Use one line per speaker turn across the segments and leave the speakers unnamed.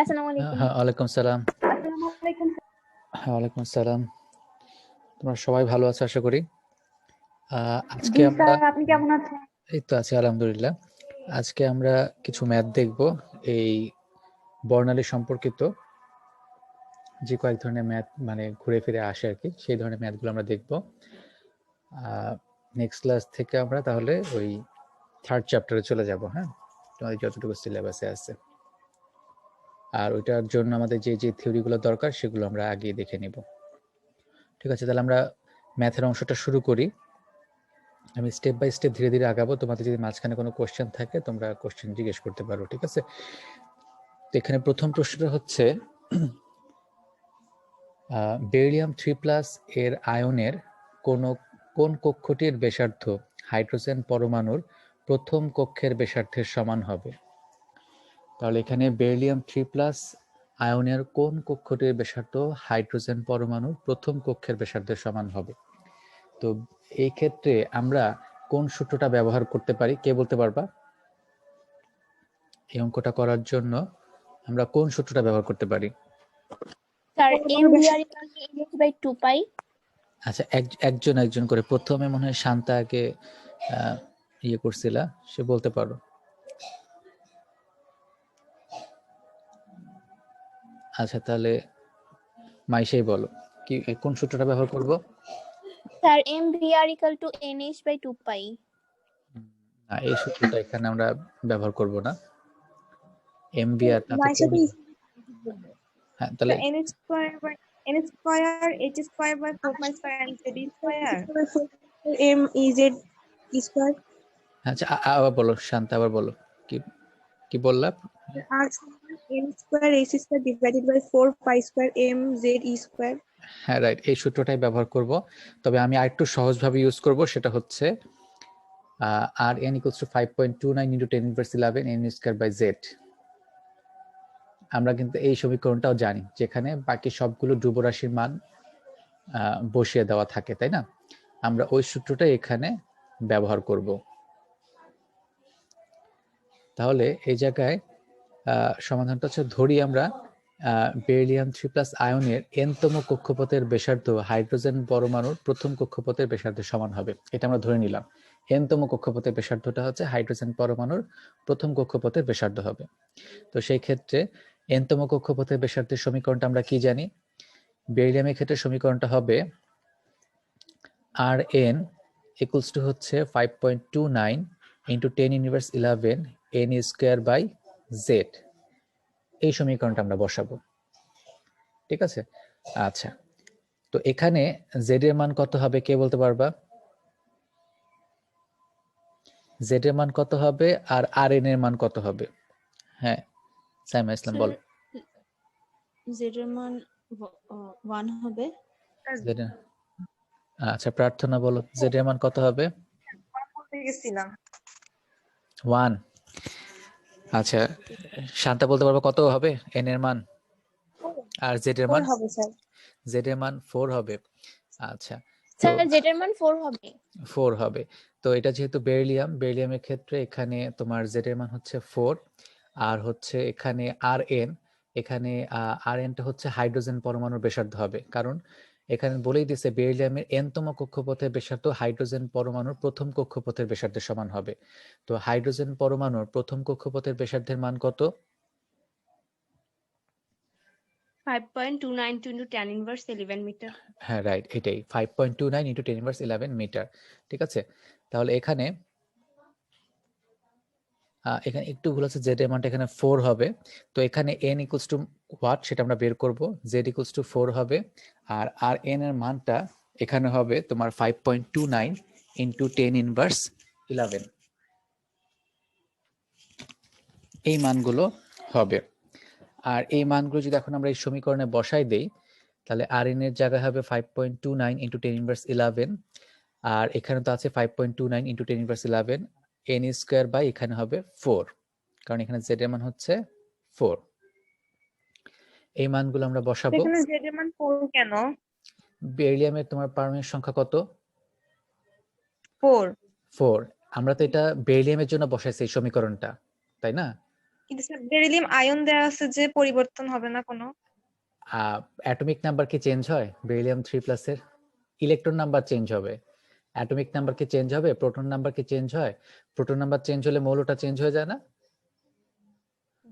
আসসালামু আলাইকুম।
হ্যাঁ, ওয়ালাইকুম সালাম।
আসসালামু আলাইকুম।
হ্যাঁ, ওয়ালাইকুম সালাম। তোমরা সবাই ভালো আছো আশা করি। আজকে
জি
আমরা
স্যার, আপনি কেমন আছেন?
এই তো আছি আলহামদুলিল্লাহ। আজকে আমরা কিছু ম্যাথ দেখব। এই বর্ণালী সম্পর্কিত যে কয়েক ধরনের ম্যাথ মানে ঘুরে ফিরে আসে আর কি, সেই ধরনের ম্যাথগুলো আমরা দেখব। নেক্সট ক্লাস থেকে আমরা তাহলে ওই থার্ড চ্যাপ্টারে চলে যাব। হ্যাঁ, তোমাদের যতটুকু সিলেবাসে আছে। আর ওইটার জন্য আমাদের যে যে থিওরিগুলো দরকার সেগুলো আমরা আগে দেখে নিব। ঠিক আছে, তাহলে আমরা ম্যাথের অংশটা শুরু করি। আমি স্টেপ বাই স্টেপ ধীরে ধীরে আগাবো। তোমাদের যদি মাঝখানে কোনো কোশ্চেন থাকে তোমরা কোশ্চেন জিজ্ঞেস করতে পারো, ঠিক আছে? তো এখানে প্রথম প্রশ্নটা হচ্ছে বেরিলিয়াম 3+ এর আয়নের কোন কক্ষটির ব্যাসার্ধ হাইড্রোজেন পরমাণুর প্রথম কক্ষের ব্যাসার্ধের সমান হবে? তাহলে এখানে বেরিলিয়াম 3+ আয়নের কোন কক্ষটির ব্যাসার্ধ হাইড্রোজেন পরমাণুর প্রথম কক্ষের ব্যাসার্ধের সমান হবে? তো এই ক্ষেত্রে আমরা কোন সূত্রটা ব্যবহার করতে পারি, কে বলতে পারবা? এই অঙ্কটা করার জন্য আমরা কোন সূত্রটা ব্যবহার করতে পারি?
স্যার mvr = nh/2 পাই।
আচ্ছা, একজন একজন করে। প্রথমে মনে হয় শান্তা আগে ইয়ে করছিলা, সে বলতে পারো। আচ্ছা, তাহলে মাইশাই বলো, কি কোন সূত্রটা ব্যবহার করব?
স্যার mvr = nh/2 পাই।
না, এই সূত্রটা এখানে আমরা ব্যবহার করব না। এমভিআর না তো কোন? হ্যাঁ, তাহলে আচ্ছা, আবার বলো শান্তা, আবার বলো। কি কি বললা? হ্যাঁ, রাইট, এই সূত্রটাই ব্যবহার করব। তবে আমি আরেকটু সহজভাবে ইউজ করব, সেটা হচ্ছে Rn = 5.29 × 10^11 n²/z। আমরা কিন্তু এই সমীকরণটাও জানি, যেখানে বাকি সবগুলো ধ্রুবরাশির মান বসিয়ে দেওয়া থাকে, তাই না? আমরা ওই সূত্রটাই এখানে ব্যবহার করব। তাহলে এই জায়গায় সমাধানটা হচ্ছে, ধরি আমরা বেরিলিয়াম 3+ আয়নের n-তম কক্ষপথের ব্যাসার্ধ হাইড্রোজেন পরমাণুর প্রথম কক্ষপথের ব্যাসার্ধের সমান হবে। এটা আমরা ধরে নিলাম। n-তম কক্ষপথের ব্যাসার্ধটা হচ্ছে হাইড্রোজেন পরমাণুর প্রথম কক্ষপথের ব্যাসার্ধ হবে। তো সেই ক্ষেত্রে n-তম কক্ষপথের ব্যাসার্ধের সমীকরণটা আমরা কি জানি? বেরিলিয়ামের ক্ষেত্রে সমীকরণটা হবে Rn = হচ্ছে 5.29 × 10^11 n²/z। এই সমীকরণটা আমরা বসাবো, ঠিক আছে? আচ্ছা, তো এখানে z এর মান কত হবে, কে বলতে পারবা? z এর মান কত হবে আর Rn এর মান কত হবে? হ্যাঁ, সাইমা ইসলাম বল।
z এর মান 1 হবে।
আচ্ছা, প্রার্থনা বলো, z এর মান কত হবে? 1। আচ্ছা, শান্তা বলতে পারবো কত হবে n এর মান আর z এর মান? z এর মান 4 হবে। আচ্ছা, তো
স্যার z এর মান 4 হবে।
4 হবে। তো এটা যেহেতু বেরিলিয়ামের ক্ষেত্রে এখানে তোমার z এর মান হচ্ছে 4, আর হচ্ছে এখানে Rn, এখানে Rnটা হচ্ছে হাইড্রোজেন পরমাণুর ব্যাসার্ধ হবে, কারণ এখানে বলেই দিয়েছে বেরিলিয়ামের n-তম কক্ষপথের ব্যাসার্ধ হাইড্রোজেন পরমাণুর প্রথম কক্ষপথের ব্যাসার্ধের সমান হবে। তো হাইড্রোজেন পরমাণুর প্রথম কক্ষপথের ব্যাসার্ধের মান কত?
5.29 × 10^11 মিটার।
হ্যাঁ, রাইট, এটাই 5.29 × 10^11 মিটার। ঠিক আছে, তাহলে এখানে একটু ভুল আছে, z এর মানটা এখানে 4 হবে। তো এখানে n = what সেটা আমরা বের করব। z = 4 হবে, আর Rn এর মানটা এখানে হবে তোমার 5.29 × 10^11। এই মানগুলো হবে। আর এই মানগুলো যদি এখন আমরা এই সমীকরণে বসাই দেই, তাহলে Rn এর জায়গায় হবে 5.29 × 10^11, আর এখানে তো আছে 5.29 × 10^11 n² এখানে হবে 4, কারণ এখানে z এর মান হচ্ছে 4। এই মানগুলো আমরা বসাবো।
এখানে z এর মান 4 কেন?
বেরিলিয়ামের তোমার পারমাণবিক সংখ্যা কত?
4।
আমরা তো এটা বেরিলিয়ামের জন্য বসাইছি এই সমীকরণটা, তাই না?
কিন্তু স্যার বেরিলিয়াম আয়ন দেওয়া আছে যে পরিবর্তন হবে না কোনো।
অ্যাটমিক নাম্বার কি চেঞ্জ হয় বেরিলিয়াম 3+ এর? ইলেকট্রন নাম্বার চেঞ্জ হবে, অ্যাটমিক নাম্বার কি চেঞ্জ হবে? প্রোটন নাম্বার কি চেঞ্জ হয়? প্রোটন নাম্বার চেঞ্জ হলে মৌলটা চেঞ্জ হয়ে যায় না?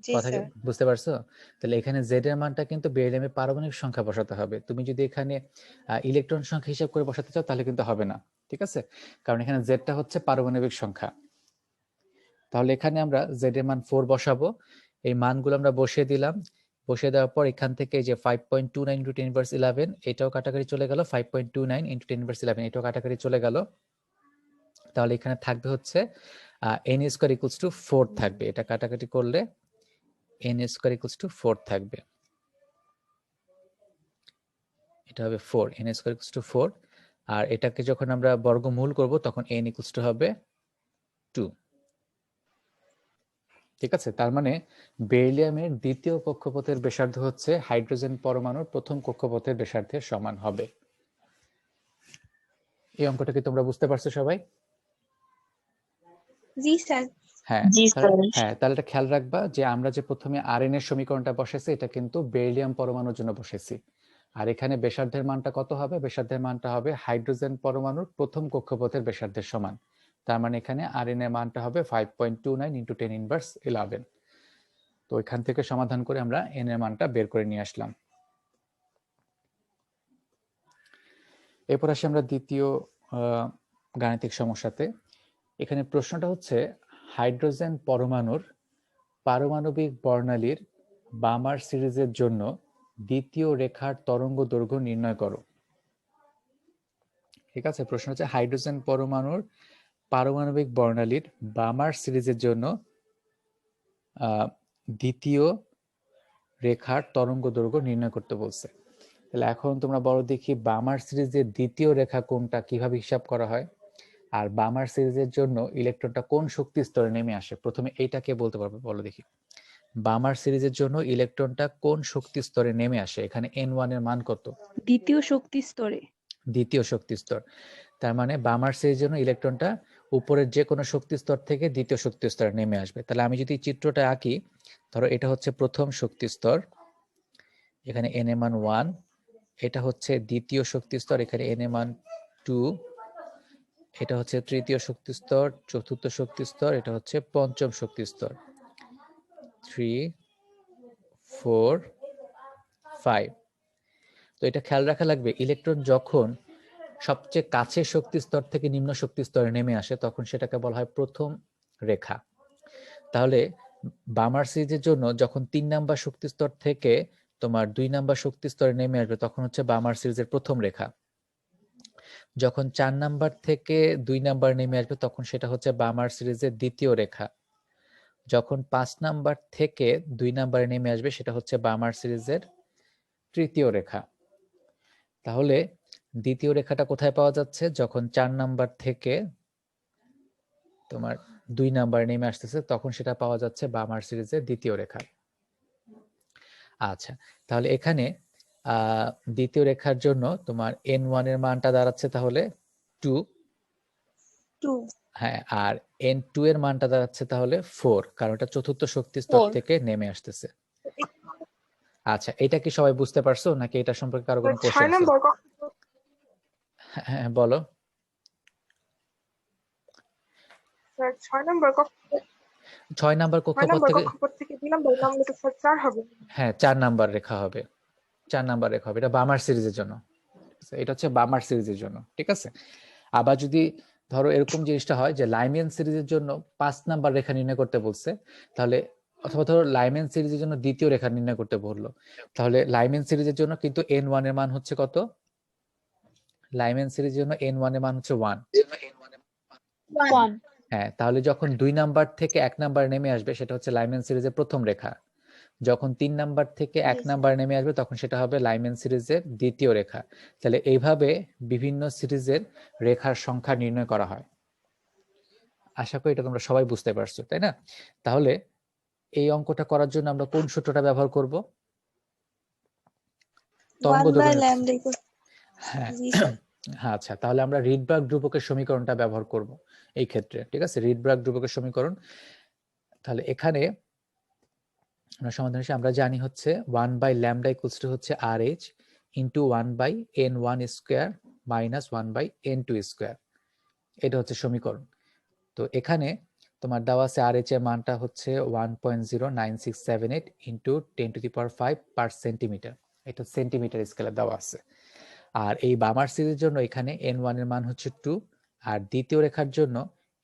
জি
কথা
স্যার।
বুঝতে পারছো? তাহলে এখানে জেড এর মানটা কিন্তু বেরিলিয়ামের পারমাণবিক সংখ্যা বসাতে হবে। তুমি যদি এখানে ইলেকট্রন সংখ্যা হিসাব করে বসাতে চাও তাহলে কিন্তু হবে না, ঠিক আছে? কারণ এখানে জেডটা হচ্ছে পারমাণবিক সংখ্যা। তাহলে এখানে আমরা জেড এর মান 4 বসাবো। এই মানগুলো আমরা বসিয়ে দিলাম। বসিয়ে দেওয়ার পর এখান থেকে যে 5.29 × 10^11 এটাও কাটাকাটি চলে গেল, 5.29 × 10^11 এটাও কাটাকাটি চলে গেল। তাহলে এখানে থাকবে হচ্ছে n² = 4 থাকবে। এটা কাটাকাটি করলে n² = 4 থাকবে। এটা হবে 4, n² = 4। আর এটাকে যখন আমরা বর্গমূল করব তখন n = হবে 2। ঠিক আছে? তার মানে বেরিলিয়ামের দ্বিতীয় কক্ষপথের ব্যাসার্ধ হচ্ছে হাইড্রোজেন পরমাণুর প্রথম কক্ষপথের ব্যাসার্ধের সমান হবে। এই অঙ্কটা কি তোমরা বুঝতে পারছো সবাই?
জি স্যার।
হ্যাঁ, তাহলে এটা খেয়াল রাখবা যে আমরা যে প্রথমে আরএন এর সমীকরণটা বসেছি এটা কিন্তু বেরিলিয়াম পরমাণুর জন্য বসেছি। আর এখানে ব্যাসার্ধের মানটা কত হবে? ব্যাসার্ধের মানটা হবে হাইড্রোজেন পরমাণুর প্রথম কক্ষপথের ব্যাসার্ধের সমান। তার মানে এখানে আরএন এর মানটা হবে 5.29 × 10^11। তো এখান থেকে সমাধান করে আমরা এন এর মানটা বের করে নিয়ে আসলাম। এরপর আসি আমরা দ্বিতীয় গাণিতিক সমস্যাতে। এখানে প্রশ্নটা হচ্ছে হাইড্রোজেন পরমাণুর পারমাণবিক বর্ণালীর বামার সিরিজের জন্য দ্বিতীয় রেখার তরঙ্গ দৈর্ঘ্য নির্ণয় করো। ঠিক আছে? প্রশ্ন হচ্ছে হাইড্রোজেন পরমাণুর পারমাণবিক বর্ণালীর বামার সিরিজের জন্য দ্বিতীয় রেখার তরঙ্গ দৈর্ঘ্য নির্ণয় করতে বলছে। তাহলে এখন তোমরা বলো দেখি বামার সিরিজের দ্বিতীয় রেখা কোনটা, কিভাবে হিসাব করা হয়, আর বামার সিরিজের জন্য ইলেকট্রনটা কোন শক্তি স্তরে নেমে আসে। প্রথমে এইটাকে বলতে পারবে, বলো দেখি। বামার সিরিজের জন্য ইলেকট্রনটা কোন শক্তি স্তরে নেমে আসে? এখানে n1 এর মান কত?
দ্বিতীয় শক্তি স্তরে।
দ্বিতীয় শক্তি স্তর। তার মানে বামার সিরিজের জন্য ইলেকট্রনটা উপরের যে কোনো শক্তি স্তর থেকে দ্বিতীয় শক্তি স্তরে নেমে আসবে। তাহলে আমি যদি চিত্রটা আঁকি, ধরো এটা হচ্ছে প্রথম শক্তি স্তর, এখানে n এর মান 1। এটা হচ্ছে দ্বিতীয় শক্তি স্তর, এখানে n এর মান 2। এটা হচ্ছে তৃতীয় শক্তি স্তর, চতুর্থ শক্তি স্তর, এটা হচ্ছে পঞ্চম শক্তি স্তর, 3, 4, 5। তো এটা খেয়াল রাখা লাগবে, ইলেকট্রন যখন সবচেয়ে কাছের শক্তি স্তর থেকে নিম্ন শক্তি স্তরে নেমে আসে তখন সেটাকে বলা হয় প্রথম রেখা। তাহলে বামার সিরিজের জন্য যখন 3 নাম্বার শক্তি স্তর থেকে তোমার 2 নাম্বার শক্তি স্তরে নেমে আসবে তখন হচ্ছে বামার সিরিজের প্রথম রেখা। যখন 4 নাম্বার থেকে 2 নাম্বার নেমে আসবে তখন সেটা হচ্ছে বামার সিরিজের দ্বিতীয় রেখা। যখন 5 নাম্বার থেকে 2 নাম্বারে নেমে আসবে সেটা হচ্ছে বামার সিরিজের তৃতীয় রেখা। তাহলে দ্বিতীয় রেখাটা কোথায় পাওয়া যাচ্ছে? যখন 4 নাম্বার থেকে তোমার 2 নাম্বার নেমে আসতেছে তখন সেটা পাওয়া যাচ্ছে বামার সিরিজের দ্বিতীয় রেখা। আচ্ছা, তাহলে এখানে দ্বিতীয় রেখার জন্য তোমার n1 এর মানটা দাঁড়াচ্ছে তাহলে 2। হ্যাঁ, আর n2 এর মানটা দাঁড়াচ্ছে তাহলে 4, কারণ এটা চতুর্থ শক্তি স্তর থেকে নেমে আসতেছে। আচ্ছা, এটা কি সবাই বুঝতে পারছো নাকি এটা সম্পর্কে কারো কোনো কোশ্চেন আছে? হ্যাঁ, বলো।
6 নম্বর
কক্ষপথ থেকে
দিলাম, বললাম এটা 4 হবে।
হ্যাঁ, 4 নাম্বার রেখা হবে, 4 নাম্বার রেখা হবে। এটা বামার সিরিজের জন্য, এটা হচ্ছে বামার সিরিজের জন্য, ঠিক আছে? আবার যদি ধরো এরকম জিনিসটা হয় যে লাইমিয়ান সিরিজের জন্য 5 নাম্বার রেখা নির্ণয় করতে বলছে, তাহলে অথবা ধরো লাইমিয়ান সিরিজের জন্য দ্বিতীয় রেখা নির্ণয় করতে বললো, তাহলে লাইমিয়ান সিরিজের জন্য কিন্তু n1 এর মান হচ্ছে কত? লাইমিয়ান সিরিজের জন্য n1 এর মান হচ্ছে 1। হ্যাঁ, তাহলে যখন 2 নাম্বার থেকে 1 নাম্বার নেমে আসবে সেটা হচ্ছে লাইমিয়ান সিরিজের প্রথম রেখা। যখন 3 নাম্বার থেকে 1 নাম্বার নেমে আসবে তখন সেটা হবে লাইমিয়ান সিরিজের দ্বিতীয় রেখা। তাহলে এইভাবে বিভিন্ন সিরিজের রেখার সংখ্যা নির্ণয় করা হয়। আশা করি এটা তোমরা সবাই বুঝতে পারছো, তাই না? তাহলে এই অঙ্কটা করার জন্য আমরা কোন সূত্রটা ব্যবহার করব? হ্যাঁ, আচ্ছা, তাহলে আমরা রিডবার্গ ধ্রুবকের সমীকরণটা ব্যবহার করব এই ক্ষেত্রে, ঠিক আছে? রিডবার্গ ধ্রুবকের সমীকরণ। তাহলে এখানে আমরা সমাধান হিসেবে আমরা জানি হচ্ছে 1/λ ইকুয়ালস টু হচ্ছে RH into 1/n1 square minus 1/n2 square. এটা হচ্ছে সমীকরণ। তো এখানে তোমার দেওয়া আছে RH এর মানটা হচ্ছে 1.09678 ইন্টু 10⁵ পার সেন্টিমিটার। এটা সেন্টিমিটার স্কেলে দেওয়া আছে। আর এই বামার সিরিজের জন্য এখানে n1 এর মান হচ্ছে 2, আর দ্বিতীয় রেখার জন্য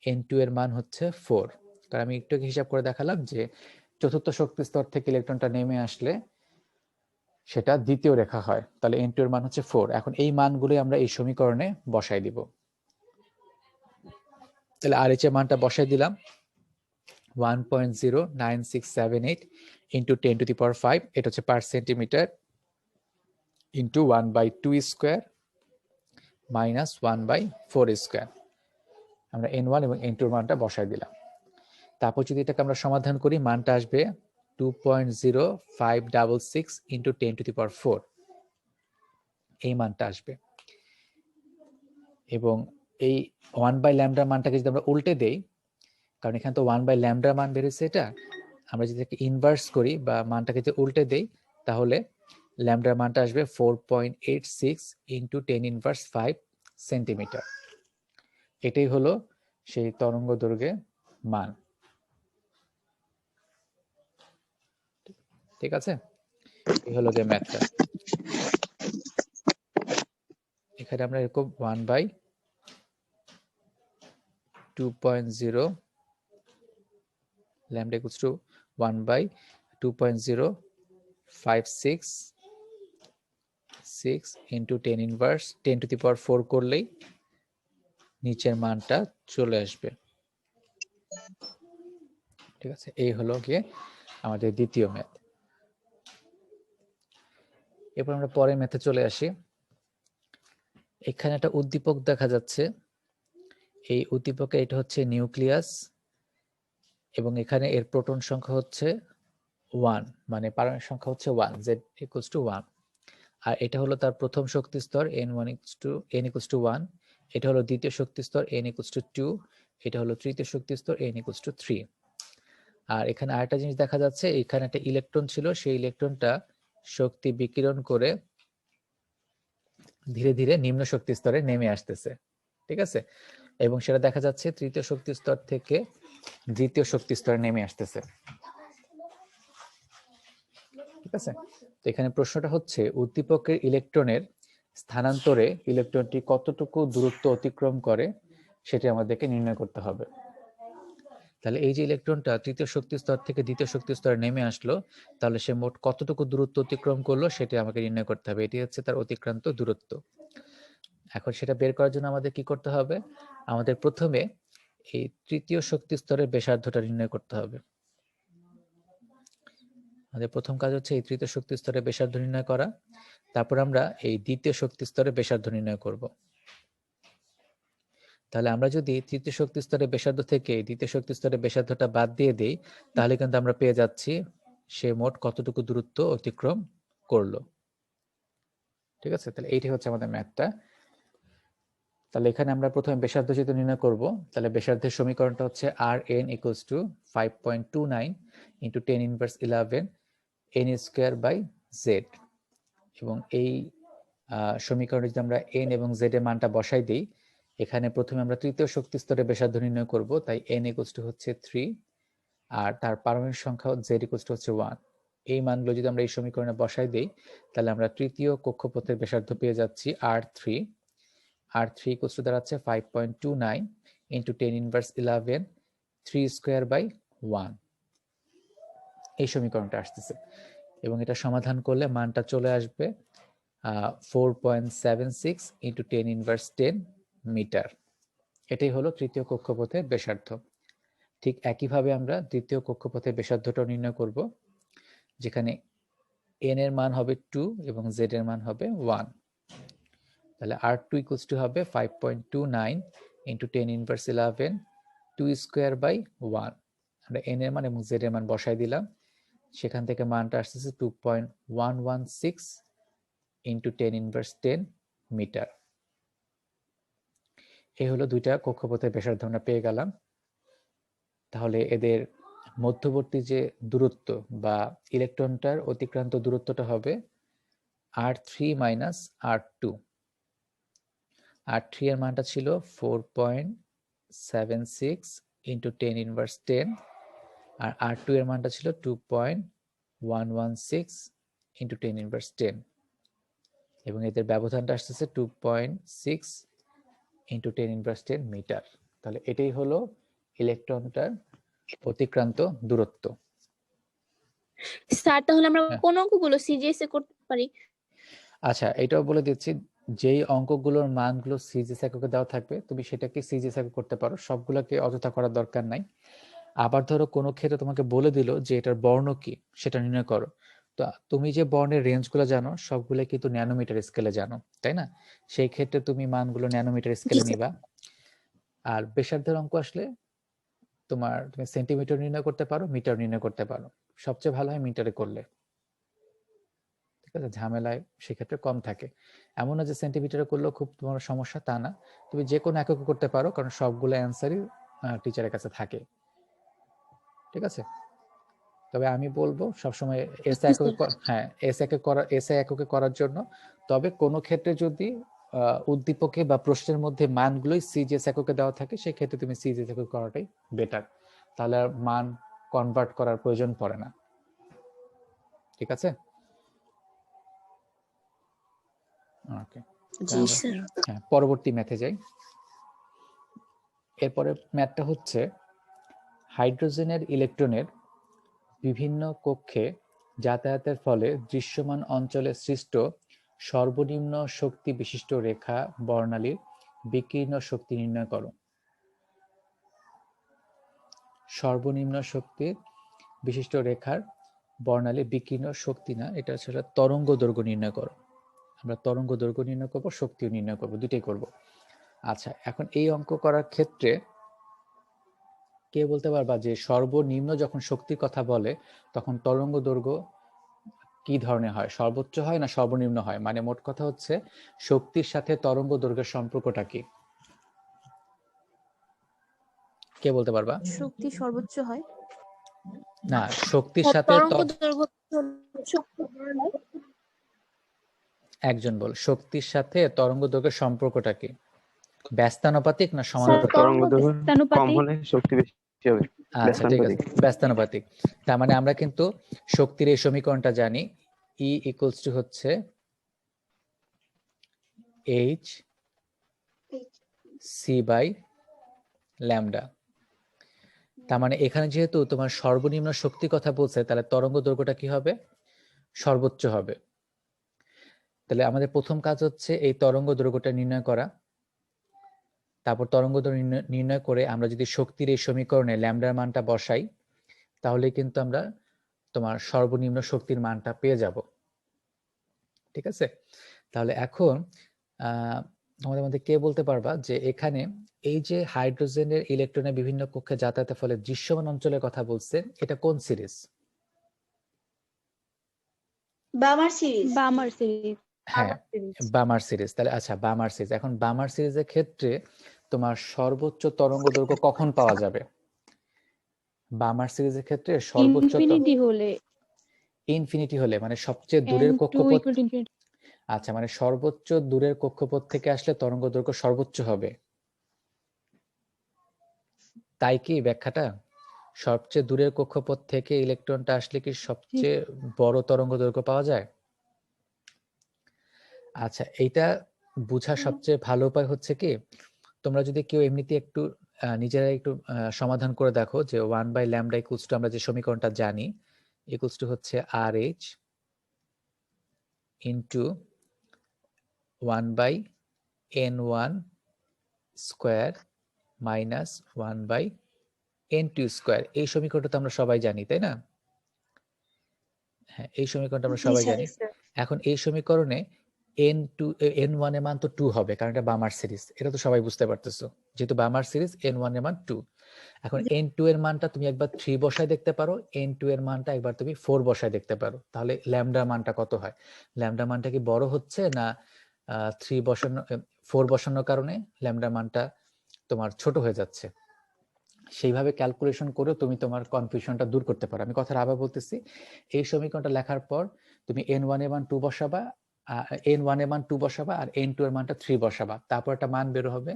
n2 এর মান হচ্ছে 4। কারণ আমি একটু হিসাব করে দেখালাম যে চতুর্থ শক্তি স্তর থেকে ইলেকট্রনটা নেমে আসলে সেটা দ্বিতীয় রেখা হয়, তাহলে n2 এর মান হচ্ছে 4। এখন এই মানগুলো আমরা এই সমীকরণে বসাই দিব। তাহলে RH এর মানটা বসাই দিলাম 1.09678 ইন্টু 10⁵, এটা হচ্ছে পার centimetre, into 1/2 square minus 1/4 square. আমরা n1 এবং n2 এর মানটা বসাই দিলাম। তারপর যদি এটাকে আমরা সমাধান করি, মানটা আসবে 2.0566 ইন্টু 10⁴। এই মানটা আসবে। এবং এই 1/λ মানটাকে যদি আমরা উল্টে দেই, কারণ এখানে তো 1/λ মান বেরিয়েছে, এটা আমরা যদি ইনভার্স করি বা মানটাকে যদি উল্টে দেই, তাহলে ল্যামডার মানটা আসবে 4.86 ইন্টু 10⁵ সেন্টিমিটার। এটাই হলো সেই তরঙ্গ দৈর্ঘ্যের মান। ঠিক আছে, এই হলো যে ম্যাথটা। এখানে আমরা এরকম 1/2.0 lambda equals to 1/2.056 into 10⁻⁴ করলেই নিচের মানটা চলে আসবে। ঠিক আছে, এই হলো গিয়ে আমাদের দ্বিতীয় ম্যাথ। এরপর আমরা পরের ম্যাথে চলে আসি। এখানে একটা উদ্দীপক দেখা যাচ্ছে। এই উদ্দীপকে এটা হচ্ছে নিউক্লিয়াস, এবং এখানে এর প্রোটন সংখ্যা হচ্ছে 1, মানে পারমাণবিক সংখ্যা হচ্ছে 1, z equals to 1। আর এটা হলো তার প্রথম শক্তি স্তর n1 equals to 1, এটা হলো দ্বিতীয় শক্তি স্তর n equals to 2, এটা হলো তৃতীয় শক্তি স্তর n equals to 3। আর এখানে আরেকটা জিনিস দেখা যাচ্ছে, এখানে একটা ইলেকট্রন ছিল, সেই ইলেকট্রনটা শক্তি বিকিরণ করে ধীরে ধীরে নিম্ন শক্তি স্তরে নেমে আসতেছে। ঠিক আছে, এবং সেটা দেখা যাচ্ছে তৃতীয় শক্তি স্তর থেকে দ্বিতীয় শক্তি স্তরে নেমে আসতেছে। ঠিক আছে, তো এখানে প্রশ্নটা হচ্ছে উদ্দীপকের ইলেকট্রনের স্থানান্তরে ইলেকট্রনটি কতটুকু দূরত্ব অতিক্রম করে সেটি আমাদেরকে নির্ণয় করতে হবে। তাহলে এই যে ইলেকট্রনটা তৃতীয় শক্তি স্তর থেকে দ্বিতীয় শক্তি স্তরে নেমে আসলো, তাহলে সে মোট কতটুকু দূরত্ব অতিক্রম করলো সেটি আমাকে নির্ণয় করতে হবে। এটি হচ্ছে তার অতিক্রান্ত দূরত্ব। এখন সেটা বের করার জন্য আমাদের কি করতে হবে? আমাদের প্রথমে এই তৃতীয় শক্তি স্তরের ব্যাসার্ধটা নির্ণয় করতে হবে। আমাদের প্রথম কাজ হচ্ছে এই তৃতীয় শক্তি স্তরে ব্যাসার্ধ নির্ণয় করা। তারপর আমরা এই দ্বিতীয় শক্তি স্তরে ব্যাসার্ধ নির্ণয় করব। তাহলে আমরা যদি তৃতীয় শক্তি স্তরে ব্যাসার্ধ থেকে দ্বিতীয় শক্তি স্তরে ব্যাসার্ধটা বাদ দিয়ে দেই, তাহলে কিন্তু আমরা পেয়ে যাচ্ছি সে মোট কতটুকু দূরত্ব অতিক্রম করলো। ঠিক আছে, তাহলে এইটাই হচ্ছে আমাদের ম্যাথটা। তাহলে এখানে আমরা প্রথমে ব্যাসার্ধ যেহেতু নির্ণয় করব, তাহলে ব্যাসার্ধের সমীকরণটা হচ্ছে Rn equals to 5.29 into 10⁻11 n square by Z. এবং এই সমীকরণে যদি আমরা n এবং z এর মানটা বসাই দিই, এখানে প্রথমে আমরা তৃতীয় শক্তি স্তরে ব্যাসার্ধ নির্ণয় করব, তাই n equals to হচ্ছে 3, আর তার পারমাণবিক সংখ্যা z equals to হচ্ছে 1। এই মানগুলো যদি আমরা এই সমীকরণে বসাই দিই, তাহলে আমরা তৃতীয় কক্ষপথের ব্যাসার্ধ পেয়ে যাচ্ছি R3 equals to দাঁড়াচ্ছে 5.29 into 10⁻11 3 স্কোয়ার বাই 1। এই সমীকরণটা আসতেছে, এবং এটা সমাধান করলে মানটা চলে আসবে 4.76 into 10⁻10 মিটার। এটাই হলো তৃতীয় কক্ষপথের ব্যাসার্ধ। ঠিক একইভাবে আমরা দ্বিতীয় কক্ষপথের ব্যাসার্ধটা নির্ণয় করব, যেখানে n এর মান হবে 2 এবং z এর মান হবে 1। তাহলে R2 equals to হবে 5.29 into 10⁻11 2 স্কোয়ার বাই 1। আমরা n এর মান এবং z এর মান বসাই দিলাম, সেখান থেকে মানটা আসতেছে 2.116 into 10⁻10 মিটার। এই হলো দুইটা কক্ষপথের ব্যাসার্ধ আমরা পেয়ে গেলাম। তাহলে এদের মধ্যবর্তী যে দূরত্ব বা ইলেকট্রনটার অতিক্রান্ত দূরত্বটা হবে r3 মাইনাস r2। r3 এর মানটা ছিল 4.76 ইন্টু 10⁻10, আর r2 এর মানটা ছিল 2.116 ইন্টু 10⁻10, এবং এদের ব্যবধানটা আসতেছে 2.6 ইন্টু 10⁻10 মিটার। তাহলে এটাই হলো ইলেকট্রনটার অতিক্রান্ত দূরত্ব।
স্যার তাহলে আমরা
হ্যাঁ।
কোন অঙ্কগুলো সিজিএস এ করতে পারি?
আচ্ছা, এটাও বলে দিচ্ছি, যেই অঙ্কগুলোর মানগুলো সিজিএস এককে দেওয়া থাকবে তুমি সেটাকে সিজিএস একক করতে পারো, সবগুলোকে অযথা করার দরকার নাই। আবার ধরো কোনো ক্ষেত্রে তোমাকে বলে দিল যে এটার বর্ণ কি সেটা নির্ণয় করো, তো তুমি যে বর্ণের রেঞ্জগুলো জানো সবগুলো কিন্তু ন্যানোমিটার স্কেলে জানো, তাই না? সেই ক্ষেত্রে তুমি মানগুলো ন্যানোমিটার স্কেলে
স্যার।
নিবা। আর ব্যাসার্ধের অঙ্ক আসলে তুমি সেন্টিমিটার নির্ণয় করতে পারো, মিটার নির্ণয় করতে পারো, সবচেয়ে ভালো হয় মিটারে করলে, ঠিক আছে? ঝামেলায় সেক্ষেত্রে কম থাকে। এমন না যে সেন্টিমিটারে করলেও খুব তোমার সমস্যা, তা না, তুমি যে কোনো এককে করতে পারো, কারণ সবগুলো অ্যান্সারই টিচারের কাছে থাকে, ঠিক আছে? তবে আমি বলবো সবসময় এসআই এককে হ্যাঁ এসআই এককে করার জন্য। তবে কোনো ক্ষেত্রে যদি উদ্দীপকে বা প্রশ্নের মধ্যে মানগুলোই সিজিএস এককে দেওয়া থাকে, সেই ক্ষেত্রে তুমি সিজিএস একক করাটাই বেটার, তাহলে আর মান কনভার্ট করার প্রয়োজন পড়ে না, ঠিক আছে? ওকে,
জি স্যার।
হ্যাঁ, পরবর্তী ম্যাথে যাই। এরপরে ম্যাথটা হচ্ছে হাইড্রোজেনের ইলেকট্রনের বিভিন্ন কক্ষে যাতায়াতের ফলে দৃশ্যমান অঞ্চলে সৃষ্ট সর্বনিম্ন শক্তি বিশিষ্ট রেখা বর্ণালীর বিকীর্ণ শক্তি নির্ণয় করো। সর্বনিম্ন শক্তি বিশিষ্ট রেখার বর্ণালী বিকীর্ণ শক্তি না, এটা আসলে তরঙ্গ দৈর্ঘ্য নির্ণয় করো। আমরা তরঙ্গ দৈর্ঘ্য নির্ণয় করবো, শক্তিও নির্ণয় করবো, দুটোই করব। আচ্ছা, এখন এই অঙ্ক করার ক্ষেত্রে কে বলতে পারবা যে সর্বনিম্ন যখন শক্তির কথা বলে তখন তরঙ্গ দৈর্ঘ্য কি ধরনের হয়, সর্বোচ্চ হয় না সর্বনিম্ন হয়? মানে মোট কথা হচ্ছে শক্তির সাথে তরঙ্গ দৈর্ঘ্যের সম্পর্কটা কি, কে বলতে পারবা?
শক্তি সর্বোচ্চ হয়।
না, শক্তির সাথে
তরঙ্গ দৈর্ঘ্য
একজন বল, শক্তির সাথে তরঙ্গ দৈর্ঘ্যের সম্পর্কটা কি? ব্যস্তানুপাতিক না
স্যার
সমানুপাতিক?
তরঙ্গ দৈর্ঘ্য কম
ব্যস্তানুপাতিক।
হলে শক্তি বেশি হবে।
আচ্ছা, ঠিক আছে, ব্যস্তানুপাতিক। তার মানে আমরা কিন্তু শক্তির এই সমীকরণটা জানি, E ইকুয়ালস টু হচ্ছে H C বাই ল্যামডা। তার মানে এখানে যেহেতু তোমার সর্বনিম্ন শক্তি কথা বলছে, তাহলে তরঙ্গ দৈর্ঘ্যটা কি হবে? সর্বোচ্চ হবে। তাহলে আমাদের প্রথম কাজ হচ্ছে এই তরঙ্গ দৈর্ঘ্যটা নির্ণয় করা। তারপর তরঙ্গ দৈর্ঘ্য নির্ণয় করে আমরা যদি শক্তির এই সমীকরণে ল্যামডার মানটা বসাই, তাহলে কিন্তু আমরা তোমার সর্বনিম্ন শক্তির মানটা পেয়ে যাব, ঠিক আছে? তাহলে এখন আমাদের মধ্যে কে বলতে পারবা যে এখানে এই যে হাইড্রোজেনের ইলেকট্রনের বিভিন্ন কক্ষে যাতায়াতের ফলে দৃশ্যমান অঞ্চলের কথা বলছে, এটা কোন সিরিজ?
বামার সিরিজ।
বামার সিরিজ।
হ্যাঁ, বামার সিরিজ। তাহলে আচ্ছা, বামার সিরিজ, এখন বামার সিরিজের ক্ষেত্রে তোমার সর্বোচ্চ তরঙ্গ দৈর্ঘ্য কখন পাওয়া যাবে? বামার সিরিজের ক্ষেত্রে সর্বোচ্চ ইনফিনিটি হলে মানে সবচেয়ে দূরের কক্ষপথ। আচ্ছা, মানে সর্বোচ্চ দূরের কক্ষপথ থেকে আসলে তরঙ্গ দৈর্ঘ্য সর্বোচ্চ হবে, তাই কি ব্যাখ্যাটা? সবচেয়ে দূরের কক্ষপথ থেকে ইলেকট্রনটা আসলে কি সবচেয়ে বড় তরঙ্গ দৈর্ঘ্য পাওয়া যায়? আচ্ছা, এইটা বোঝার সবচেয়ে ভালো উপায় হচ্ছে কি, তোমরা যদি কেউ এমনিতে একটু নিজেরা একটু সমাধান করে দেখো যে 1/λ ইকুয়ালস টু, আমরা যে সমীকরণটা জানি, ইকুয়ালস টু হচ্ছে RH into 1/n1 square minus 1/n2 square. এই সমীকরণটা তো আমরা সবাই জানি, তাই না? হ্যাঁ, এই সমীকরণটা আমরা সবাই জানি। এখন এই সমীকরণে n1 এর মান তো 2 হবে, কারণ এটা বামার সিরিজ, এটা তো সবাই বুঝতে পারতেছো, যেহেতু বামার সিরিজ n1 এর মান 2। এখন n2 এর মানটা তুমি একবার 3 বসায় দেখতে পারো, n2 এর মানটা একবার তুমি 4 বসায় দেখতে পারো, তাহলে ল্যামডার মানটা কত হয়? ল্যামডার মানটা কি বড় হচ্ছে না 4 বসানোর কারণে ল্যামডার মানটা তোমার ছোট হয়ে যাচ্ছে? সেইভাবে ক্যালকুলেশন করে তুমি তোমার কনফিউশনটা দূর করতে পারো। আমি কথাটা আবার বলতেছি, এই সমীকরণটা লেখার পর তুমি n1 এর মান 2 বসাবা, n1 এর মান 2 বসাবা আর n2 এর মানটা 3 বসাবা, তারপর একটা মান বের হবে।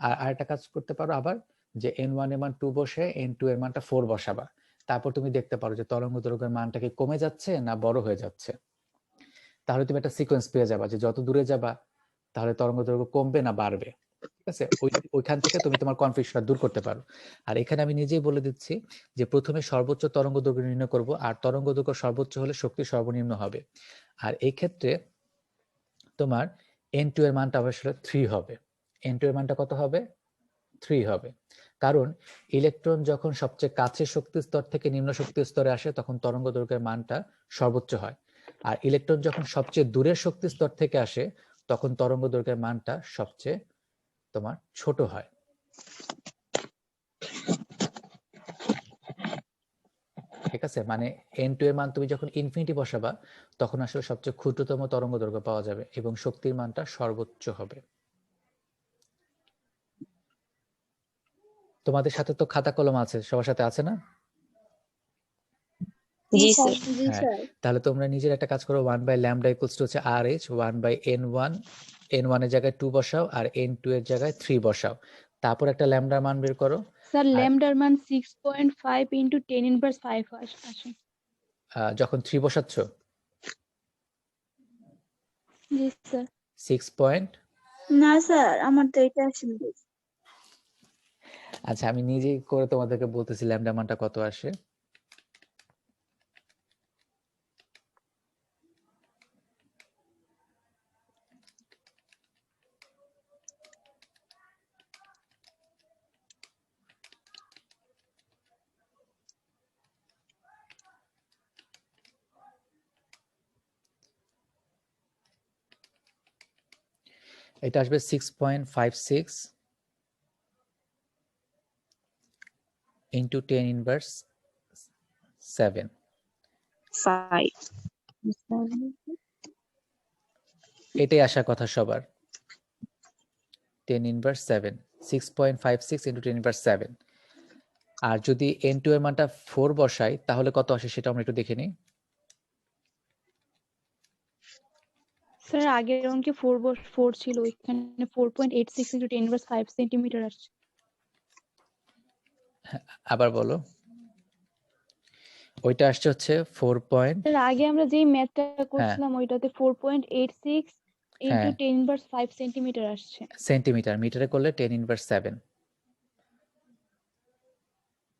আর আরেকটা কাজ করতে পারো আবার, যে n1 এর মান 2 বসে n2 এর মানটা 4 বসাবা, তারপর তুমি দেখতে পারো যে তরঙ্গ দৈর্ঘ্যের মানটা কি কমে যাচ্ছে না বড় হয়ে যাচ্ছে। তাহলে তুমি একটা সিকোয়েন্স পেয়ে যাবা যে যত দূরে যাবা তাহলে তরঙ্গ দৈর্ঘ্য কমবে না বাড়বে। ঠিক আছে, ওইখান থেকে তুমি তোমার কনফিউশনটা দূর করতে পারো। আর এখানে আমি নিজেই বলে দিচ্ছি যে প্রথমে সর্বোচ্চ তরঙ্গ দৈর্ঘ্য নির্ণয় করব, আর তরঙ্গ দৈর্ঘ্য সর্বোচ্চ হলে শক্তি সর্বনিম্ন হবে। আর এই ক্ষেত্রে তোমার n2 এর মানটা অবশ্যই 3 হবে। n2 এর মানটা কত হবে? 3 হবে। কারণ ইলেকট্রন যখন সবচেয়ে কাছের শক্তি স্তর থেকে নিম্ন শক্তি স্তরে আসে তখন তরঙ্গ দৈর্ঘ্যের মানটা সর্বোচ্চ হয়। আর ইলেকট্রন যখন সবচেয়ে দূরের শক্তি স্তর থেকে আসে তখন তরঙ্গ দৈর্ঘ্যের মানটা সবচেয়ে তোমার ছোট হয়। ঠিক আছে, মানে n2 এর মান তুমি যখন ইনফিনিটি বসাবা তখন আসলে সবচেয়ে ক্ষুদ্রতম তরঙ্গ দৈর্ঘ্য পাওয়া যাবে এবং শক্তির মানটা সর্বোচ্চ হবে। তোমাদের সাথে তো খাতা কলম আছে, সবার সাথে আছে না?
জি স্যার।
জি
হ্যাঁ,
স্যার।
তাহলে তোমরা নিজের একটা কাজ করো, 1/λ হচ্ছে RH, 1/n1, n1 এর জায়গায় 2 বসাও আর n2 এর জায়গায় 3 বসাও, তারপর একটা ল্যামডার মান বের করো।
স্যার
আর
ল্যামডার মান 6.5 ইন্টু 10 ইনভার্স 5 আসে।
যখন 3 বসাচ্ছ
জি স্যার।
6 পয়েন্ট,
না স্যার, আমার তো এটা আসেনি।
আচ্ছা আমি নিজেই করে তোমাদেরকে বলতেছি ল্যামডা মানটা কত আসে। এটা আসবে 6.56 ইন্টু 10 ইনভার্স 7।
5।
এটাই আসার কথা সবার, 10 ইনভার্স 7, 6.56 ইন্টু 10 ইনভার্স 7। আর যদি n2 এর মানটা 4 বসাই তাহলে কত আসে সেটা আমরা একটু দেখে নিই।
স্যার আগের অঙ্কে 4 ছিল, এখানে 4.86 ইন্টু 10 ইনভার্স 5 সেন্টিমিটার আসছে।
আবার বলো। ওইটা আসছে হচ্ছে 4 পয়েন্ট,
স্যার আগে আমরা যেই ম্যাথটা
হ্যাঁ
করছিলাম ওইটাতে 4.86 ইন্টু
হ্যাঁ
10 ইনভার্স 5 সেন্টিমিটার আসছে।
সেন্টিমিটার, মিটারে করলে 10 ইনভার্স 7,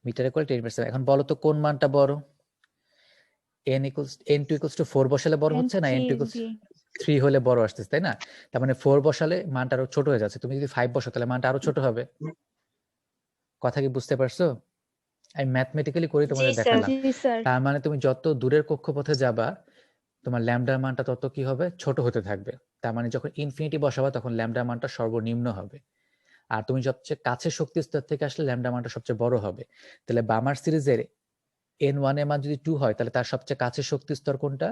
মিটারে করলে 10 ইনভার্স 7। এখন বলো তো কোন মানটা বড়? n2 equals to 4 বসালে বড় হচ্ছে না n2 equals
জি
3 হলে বড় আসতেছে, তাই না? তার মানে 4 বসালে মানটা আরো ছোট হয়ে যাচ্ছে, তুমি যদি 5 বসাও তাহলে মানটা আরো ছোট হবে। কথা কি বুঝতে পারছো? আমি ম্যাথমেটিক্যালি করে
জি
তোমাদের
স্যার।
দেখালাম।
জি স্যার।
তার মানে তুমি যত দূরের কক্ষপথে যাবা তোমার ল্যামডার মানটা তত কি হবে? ছোট হতে থাকবে। তার মানে যখন ইনফিনিটি বসাবা তখন ল্যামডার মানটা সর্বনিম্ন হবে। আর তুমি সবচেয়ে কাছের শক্তি স্তর থেকে আসলে ল্যামডা মানটা সবচেয়ে বড় হবে। তাহলে বামার সিরিজের n1 এর মান যদি 2 হয় তাহলে তার সবচেয়ে কাছের শক্তি স্তর কোনটা?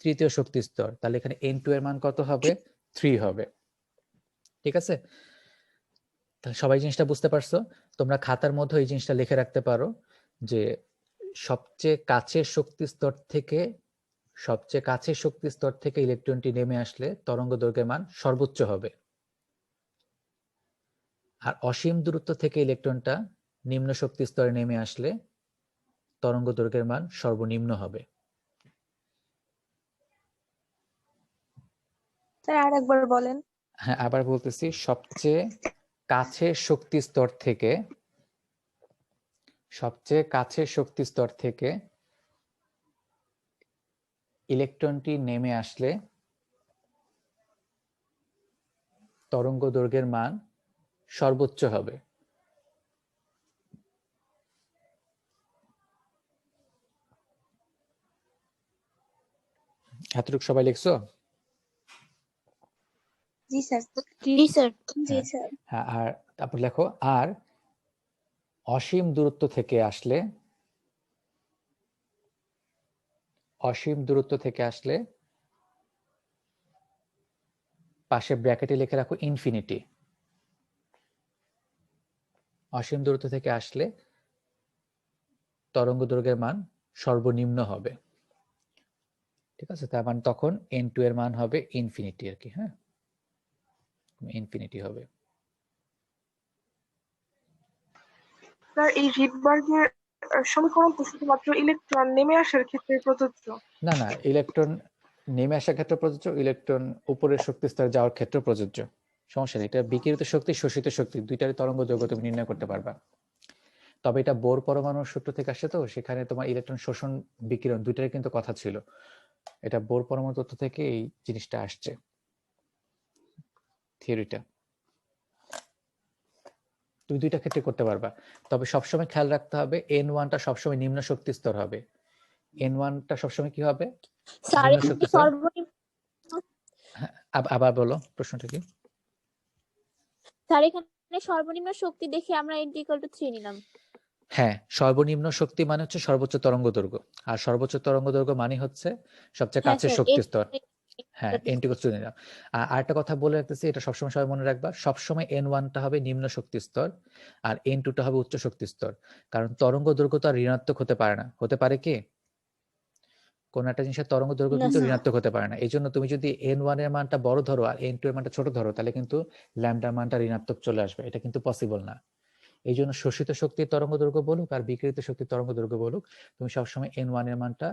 তৃতীয় শক্তি স্তর। তাহলে এখানে n2 এর মান কত হবে? 3 হবে। ঠিক আছে, তাহলে সবাই জিনিসটা বুঝতে পারছো? তোমরা খাতার মধ্যে এই জিনিসটা লিখে রাখতে পারো যে সবচেয়ে কাছের শক্তি স্তর থেকে ইলেকট্রনটি নেমে আসলে তরঙ্গ দৈর্ঘ্যের মান সর্বোচ্চ হবে, আর অসীম দূরত্ব থেকে ইলেকট্রনটা নিম্ন শক্তি স্তরে নেমে আসলে তরঙ্গ দৈর্ঘ্যের মান সর্বনিম্ন হবে।
স্যার আরেকবার বলেন।
হ্যাঁ আবার বলতেছি, সবচেয়ে কাছের শক্তি স্তর থেকে ইলেকট্রনটি নেমে আসলে তরঙ্গ দৈর্ঘ্যের মান সর্বোচ্চ হবে। এতটুকু সবাই লিখছো?
জি স্যার।
জি স্যার। জি
হ্যাঁ
স্যার।
হ্যাঁ, আর তারপর লেখো, আর অসীম দূরত্ব থেকে আসলে পাশে ব্র্যাকেটে লিখে রাখো ইনফিনিটি। অসীম দূরত্ব থেকে আসলে তরঙ্গ দৈর্ঘ্যের মান সর্বনিম্ন হবে। ঠিক আছে, তার মানে তখন n2 এর মান হবে ইনফিনিটি আর কি। হ্যাঁ, ইনফিনিটি হবে।
স্যার এই রিডবার্গের সমীকরণ তো শুধুমাত্র ইলেকট্রন নেমে আসার ক্ষেত্রে প্রযোজ্য।
না না, ইলেকট্রন নেমে আসার ক্ষেত্রে প্রযোজ্য, ইলেকট্রন উপরের শক্তি স্তরে যাওয়ার ক্ষেত্রে প্রযোজ্য। সমস্যা নেই, এটা বিকিরিত শক্তি শোষিত শক্তি দুইটারই তরঙ্গ দৈর্ঘ্য তুমি নির্ণয় করতে পারবা। তবে এটা বোর পরমাণুর সূত্র থেকে আসছে, তো সেখানে তোমার ইলেকট্রন শোষণ বিকিরণ দুইটারই কিন্তু কথা ছিল। এটা বোর পরমাণু তত্ত্ব থেকে এই জিনিসটা আসছে, থিওরিটা। তুমি দুইটা ক্ষেত্রে করতে পারবা, তবে সবসময় খেয়াল রাখতে হবে n1টা সবসময় নিম্ন শক্তি স্তর হবে। n1টা সবসময় কি হবে?
স্যার
নিম্ন
এখানে
শক্তি স্তর।
সর্বনিম্ন
হ্যাঁ, আবার বলো প্রশ্নটা কি?
স্যার এখানে সর্বনিম্ন শক্তি দেখে আমরা n=3 নিলাম।
হ্যাঁ, সর্বনিম্ন শক্তি মানে হচ্ছে সর্বোচ্চ তরঙ্গ দৈর্ঘ্য, আর সর্বোচ্চ তরঙ্গ দৈর্ঘ্য মানে হচ্ছে সবচেয়ে
হ্যাঁ
কাছের
স্যার,
শক্তি স্তর। হ্যাঁ, n2 নিলাম। আর আরেকটা কথা বলে রাখতেছি, এটা সবসময় সবাই মনে রাখবা, সবসময় n1টা হবে নিম্ন শক্তি স্তর আর n2টা হবে উচ্চ শক্তি স্তর। কারণ তরঙ্গ দৈর্ঘ্য তো আর ঋণাত্মক হতে পারে না। হতে পারে কি? কোন একটা জিনিসের তরঙ্গ দৈর্ঘ্য
না
কিন্তু
স্যার।
ঋণাত্মক হতে পারে না। এই জন্য তুমি যদি n1 এর মানটা বড় ধরো আর n2 এর মানটা ছোট ধরো, তাহলে কিন্তু ল্যামডার মানটা ঋণাত্মক চলে আসবে। এটা কিন্তু পসিবল না। এই জন্য শোষিত শক্তির তরঙ্গ দৈর্ঘ্য বলুক আর বিকিরিত শক্তির তরঙ্গ দৈর্ঘ্য বলুক, তুমি সবসময় n1 এর মানটা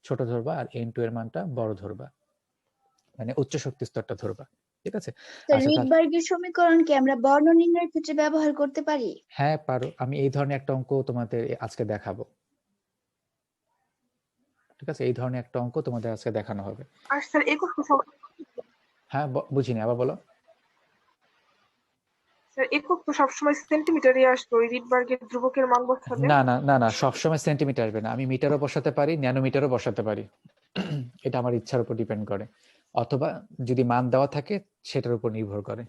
ছোট ধরবা আর n2 এর মানটা বড় ধরবা, মানে উচ্চ শক্তি স্তরটা ধরবা। ঠিক আছে?
স্যার
আচ্ছা,
রিডবার্গের সমীকরণ কি আমরা বর্ণ নির্ণয়ের ক্ষেত্রে ব্যবহার করতে পারি?
হ্যাঁ পারো। আমি এই ধরনের একটা অঙ্ক তোমাদের আজকে দেখাবো। ঠিক আছে, এই ধরনের একটা অঙ্ক তোমাদের আজকে দেখানো হবে।
আর স্যার একক
হ্যাঁ, বুঝিনি, আবার বলো।
স্যার একক তো সবসময় সেন্টিমিটারই আসবে ওই রিডবার্গের ধ্রুবকের মান বসালে।
না না না না, সবসময় সেন্টিমিটার আসবে না। আমি মিটারও বসাতে পারি, ন্যানোমিটারও বসাতে পারি। এটা আমার ইচ্ছার উপর ডিপেন্ড করে, অথবা যদি মান দেওয়া থাকে সেটার উপর নির্ভর করে।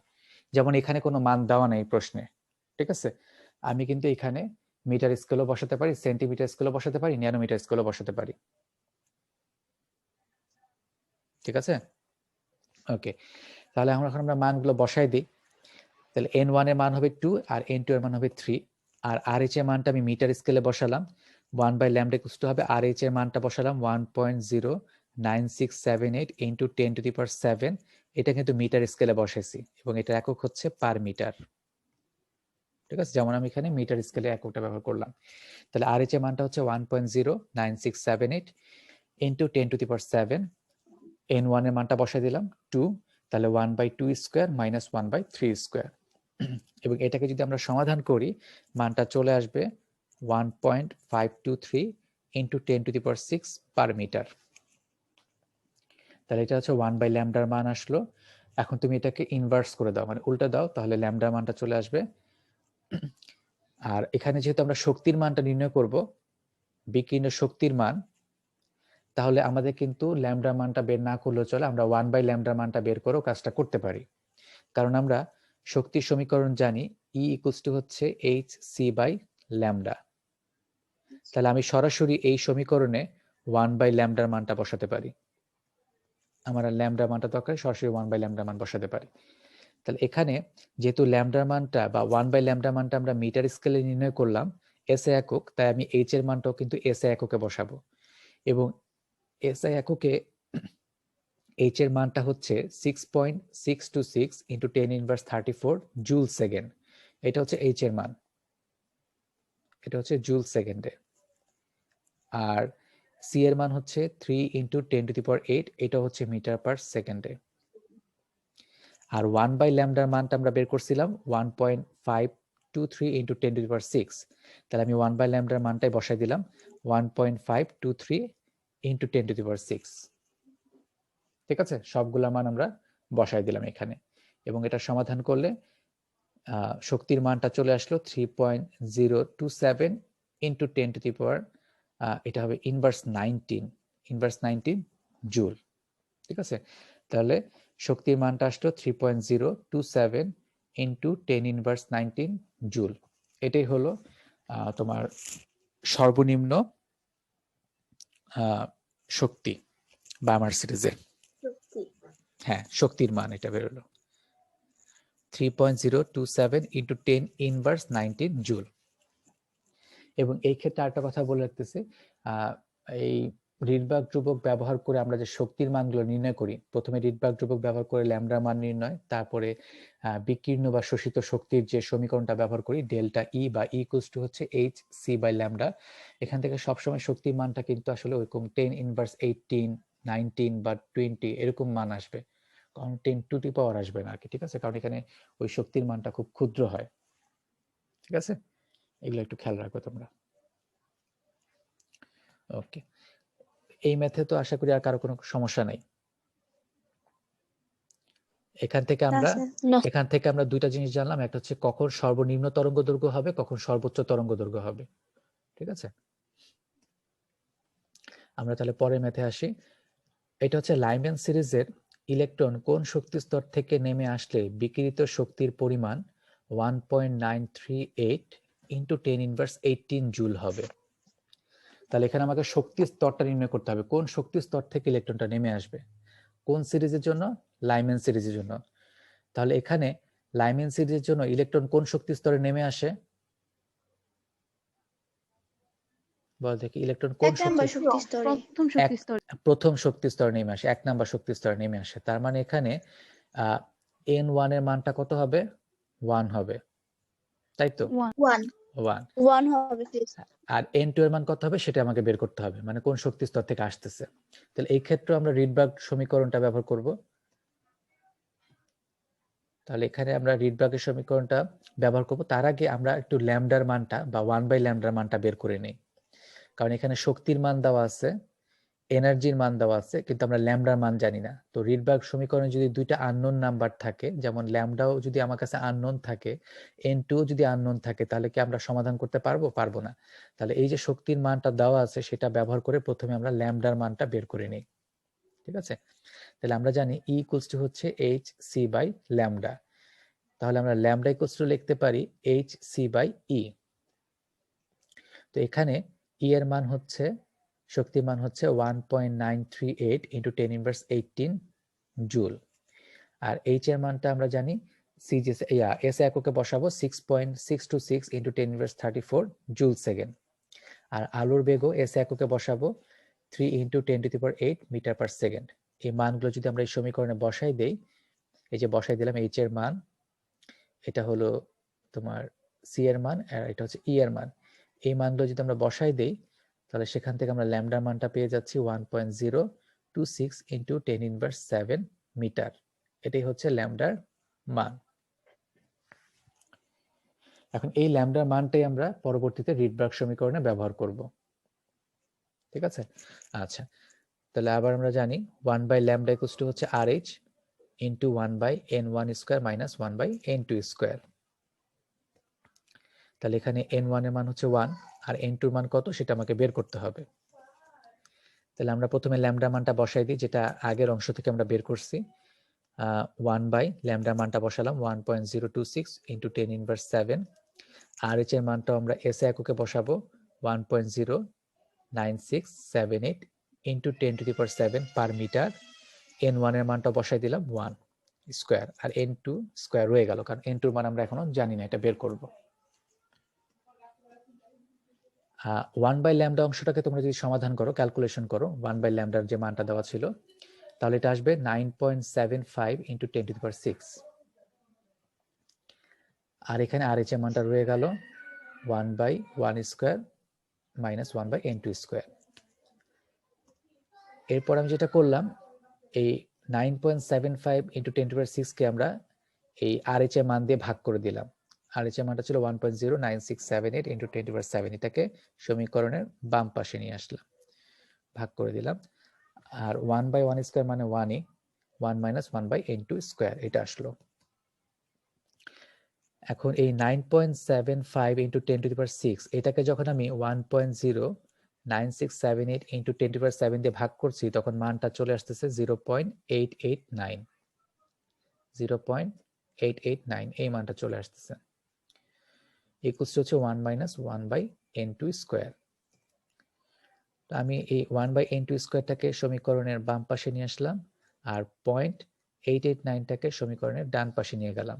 যেমন এখানে কোনো মান দেওয়া নেই প্রশ্নে, ঠিক আছে, আমি কিন্তু এখানে মিটার স্কেলও বসাতে পারি, সেন্টিমিটার স্কেলও বসাতে পারি, ন্যানোমিটার স্কেলও বসাতে পারি। ঠিক আছে, ওকে। তাহলে আমরা মানগুলো বসাই দিই। তাহলে n1 এর মান হবে 2 আর n2 এর মান হবে 3। আর RH এর মানটা আমি মিটার স্কেলে বসালাম, 1/λ = হবে RH এর মানটা বসালাম 1.09678 ইন্টু 10⁷। এটা কিন্তু মিটার স্কেলে বসাইছি এবং এটার একক হচ্ছে পার মিটার। ঠিক আছে, যেমন আমি এখানে মিটার স্কেলে এককটা ব্যবহার করলাম। তাহলে RH এর মানটা হচ্ছে 1.09678 ইন্টু 10⁷। n1 এর মানটা বসাই দিলাম 2, তাহলে 1/2² মাইনাস 1/3²। এবং এটাকে যদি আমরা সমাধান করি, মানটা চলে আসবে 1.523 ইন্টু 10⁶ পার মিটার। তাহলে এটা হচ্ছে 1/λ মান আসলো। এখন তুমি এটাকে ইনভার্স করে দাও, মানে উল্টা দাও, তাহলে ল্যামডার মানটা চলে আসবে। আর এখানে যেহেতু আমরা শক্তির মানটা নির্ণয় করব, বিকিরণ শক্তির মান, তাহলে আমাদের কিন্তু ল্যামডার মানটা বের না করলেও চলে, আমরা 1/λ মানটা বের করেও কাজটা করতে পারি। কারণ আমরা শক্তির সমীকরণ জানি, E হচ্ছে hc/λ। তাহলে আমি সরাসরি এই সমীকরণে 1/λ মানটা বসাতে পারি। আমার ল্যামডার মানটা দরকার, সরাসরি 1/λ মান বসাতে পারি। তাহলে এখানে যেহেতু ল্যামডার মানটা বা 1/λ মানটা আমরা মিটার স্কেলে নির্ণয় করলাম, এসআই একক, তাই আমি এইচ এর মানটাও কিন্তু এসআই এককে বসাবো। এবং এসআই এককে এইচ এর মানটা হচ্ছে 6.626 ইন্টু 10⁻34 জুল সেকেন্ড। এটা হচ্ছে এইচ এর মান, এটা হচ্ছে জুল সেকেন্ডে। আর সি এর মান হচ্ছে 3 ইন্টু 10⁸, এটা হচ্ছে মিটার পার সেকেন্ডে। আর 1/λ মানটা আমরা বের করছিলাম 1.523 ইন্টু 10⁶। তাহলে আমি 1/λ মানটাই বসাই দিলাম 1.523 ইন্টু 10⁶। ঠিক আছে, সবগুলা মান আমরা বসাই দিলাম এখানে, এবং এটা সমাধান করলে শক্তির মানটা চলে আসলো 3.027 ইন্টু 10⁻, এটা হবে ইনভার্স 19 জুল। ঠিক আছে, তাহলে শক্তির মানটা আসলো 3.027 ইন্টু 10⁻19 জুল। এটাই হলো তোমার সর্বনিম্ন শক্তি বা আমার সিরিজে, হ্যাঁ, শক্তির মান এটা বেরোলো। 3.027 into 10 inverse 19 জুল। এবং এই ক্ষেত্রে আরেকটা কথা বলে রাখতেছি, এই রিডবার্গ ধ্রুবক ব্যবহার করে আমরা যে শক্তির মানগুলো নির্ণয় করি, প্রথমে রিডবার্গ ধ্রুবক ব্যবহার করে ল্যামডার মান নির্ণয়, তারপরে বিকীর্ণ বা শোষিত শক্তির যে সমীকরণটা ব্যবহার করি ডেল্টা ই বা ইকুয়ালস টু হচ্ছে এইচ সি বাই ল্যামডা। এখান থেকে সবসময় শক্তির মানটা কিন্তু আসলে ওইরকম 10 ইনভার্স 18 19 বা 20 এরকম মান আসবে, কারণ 10 টু দি পাওয়ার আসবে না আর কি, ঠিক আছে, কারণ এখানে ওই শক্তির মানটা খুব ক্ষুদ্র হয়, ঠিক আছে, এগুলো একটু খেয়াল রাখো তোমরা। ওকে, এই ম্যাথে তো আশা করি আর কারো কোনো সমস্যা নাই। এখান থেকে আমরা দুইটা জিনিস জানলাম, একটা হচ্ছে কখন সর্বনিম্ন তরঙ্গ দৈর্ঘ্য হবে, কখন সর্বোচ্চ তরঙ্গ দৈর্ঘ্য হবে, ঠিক আছে। আমরা তাহলে পরের ম্যাথে আসি। এটা হচ্ছে লাইম্যান সিরিজের ইলেকট্রন কোন শক্তি স্তর থেকে নেমে আসলে বিকিরিত শক্তির পরিমাণ 1.938 ইন্টু 10 ইনভার্স 18 জুল হবে। তাহলে এখানে আমাকে শক্তি স্তরটা নির্ণয় করতে হবে, কোন শক্তি স্তর থেকে ইলেকট্রনটা নেমে আসবে, কোন সিরিজের জন্য, লাইম্যান সিরিজের জন্য। তাহলে এখানে লাইম্যান সিরিজের জন্য ইলেকট্রন কোন শক্তি স্তরে নেমে আসে, বল দেখি, ইলেকট্রন কোন প্রথম শক্তি স্তরে নেমে আসে, 1 নাম্বার শক্তি স্তরে নেমে আসে। তার মানে এখানে n1 এর মানটা কত হবে, 1 হবে, তাই তো, 1
হবে please।
আর n2 এর মান কত হবে সেটা আমাকে বের করতে হবে, মানে কোন শক্তি স্তর থেকে আসতেছে। তাহলে এই ক্ষেত্রে আমরা রিডবার্গ সমীকরণটা ব্যবহার করব। তাহলে এখানে আমরা রিডবার্গের সমীকরণটা ব্যবহার করব। তার আগে আমরা একটু ল্যামডার মানটা বা 1/ল্যামডার মানটা বের করে নেই, কারণ এখানে শক্তির মান দেওয়া আছে, এনার্জির মান দেওয়া আছে, কিন্তু আমরা ল্যামডার মান জানি না। তো রিডবার্গ সমীকরণে যদি দুইটা আননোন নাম্বার থাকে, যেমন ল্যামডাও যদি আমার কাছে আননোন থাকে, n2 যদি আননোন থাকে, তাহলে কি আমরা সমাধান করতে পারবো? পারবো না। তাহলে এই যে শক্তির মানটা দেওয়া আছে সেটা ব্যবহার করে প্রথমে আমরা ল্যামডার মানটা বের করে নিই, ঠিক আছে। তাহলে আমরা জানি E ইকুয়ালস টু হচ্ছে এইচ সি বাই ল্যামডা। তাহলে আমরা ল্যামডা ইকুয়ালস টু লিখতে পারি এইচ সি বাই ই। তো এখানে ই এর মান হচ্ছে, শক্তির মান হচ্ছে 1.938 ইন্টু 10 ইনভার্স 18 জুল। আর এইচ এর মানটা আমরা জানি, এস এককে বসাবো 6.626 ইন্টু 10 ইনভার্স 34 জুল সেকেন্ড। আর আলোর বেগও এস এককে বসাবো 3 into 10 to the power 8 metre per second. এই মানগুলো যদি আমরা এই সমীকরণে বসাই দেই, এই যে বসাই দিলাম এইচ এর মান, এটা হলো তোমার সি এর মান, আর এটা হচ্ছে ই এর মান। এই মানগুলো যদি আমরা বসাই দেই, তাহলে সেখান থেকে আমরা ল্যামডার মানটা পেয়ে যাচ্ছি 1.026 ইন্টু 10 ইনভার্স 7 মিটার। এটাই হচ্ছে ল্যামডার মান। এখন এই ল্যামডার মানটাই আমরা পরবর্তীতে রিডবার্গ সমীকরণে ব্যবহার করব, ঠিক আছে। আচ্ছা, তাহলে আবার আমরা জানি 1/ল্যামডা ইকুয়ালস টু হচ্ছে RH into 1/n1 square minus 1/n2 square. তাহলে এখানে n1 এর মান হচ্ছে 1 আর n2 এর মান কত সেটা আমাকে বের করতে হবে। তাহলে আমরা প্রথমে ল্যামডা মানটা বসাই দিই, যেটা আগের অংশ থেকে আমরা বের করছি। 1/ল্যামডা মানটা বসালাম 1.026 ইন্টু 10 ইনভার্স 7। RH এর মানটা আমরা এস এককে বসাবো 1.09678 into 10 to the power 7 per metre. n1 এর মানটা বসাই দিলাম 1 স্কয়ার, আর n2 স্কয়ার রয়ে গেল, কারণ n2 এর মান আমরা এখনো জানি না, এটা বের করব। 1/ল্যামডা অংশটাকে তোমরা যদি সমাধান করো, ক্যালকুলেশন করো, 1/ল্যামডার যে মানটা দেওয়া ছিল, তাহলে এটা আসবে 9.75 ইন্টু 10 টু দি পাওয়ার 6। আর এখানে RH এর মানটা রয়ে গেল 1/1 স্কয়ার মাইনাস 1/n2 স্কয়ার। এরপর আমি যেটা করলাম, এই 9.75 ইন্টু 10 টু দি পাওয়ার 6 কে আমরা এই RH এর মান দিয়ে ভাগ করে দিলাম। RH এর মানটা ছিল 1.09678 ইন্টু 10 টু দি পাওয়ার 7, এটাকে সমীকরণের বাম পাশে নিয়ে আসলাম, ভাগ করে দিলাম। আর 1/1 স্কয়ার মানে 1ই, 1 মাইনাস 1/n2 স্কয়ার, এটা আসলো। এখন এই 9.75 ইন্টু 10 টু দি পাওয়ার 6, এটাকে যখন আমি 1.09678 ইন্টু 10 টু দি পাওয়ার 7 দিয়ে ভাগ করছি, তখন মানটা চলে আসতেছে 0.889, 0.889 এই মানটা চলে আসতেছে। ইকুয়ালস হচ্ছে 1 মাইনাস 1/n2 স্কয়ার। তো আমি এই 1/n2 স্কয়ারটাকে সমীকরণের বাম পাশে নিয়ে আসলাম, আর 0.889টাকে সমীকরণের ডান পাশে নিয়ে গেলাম।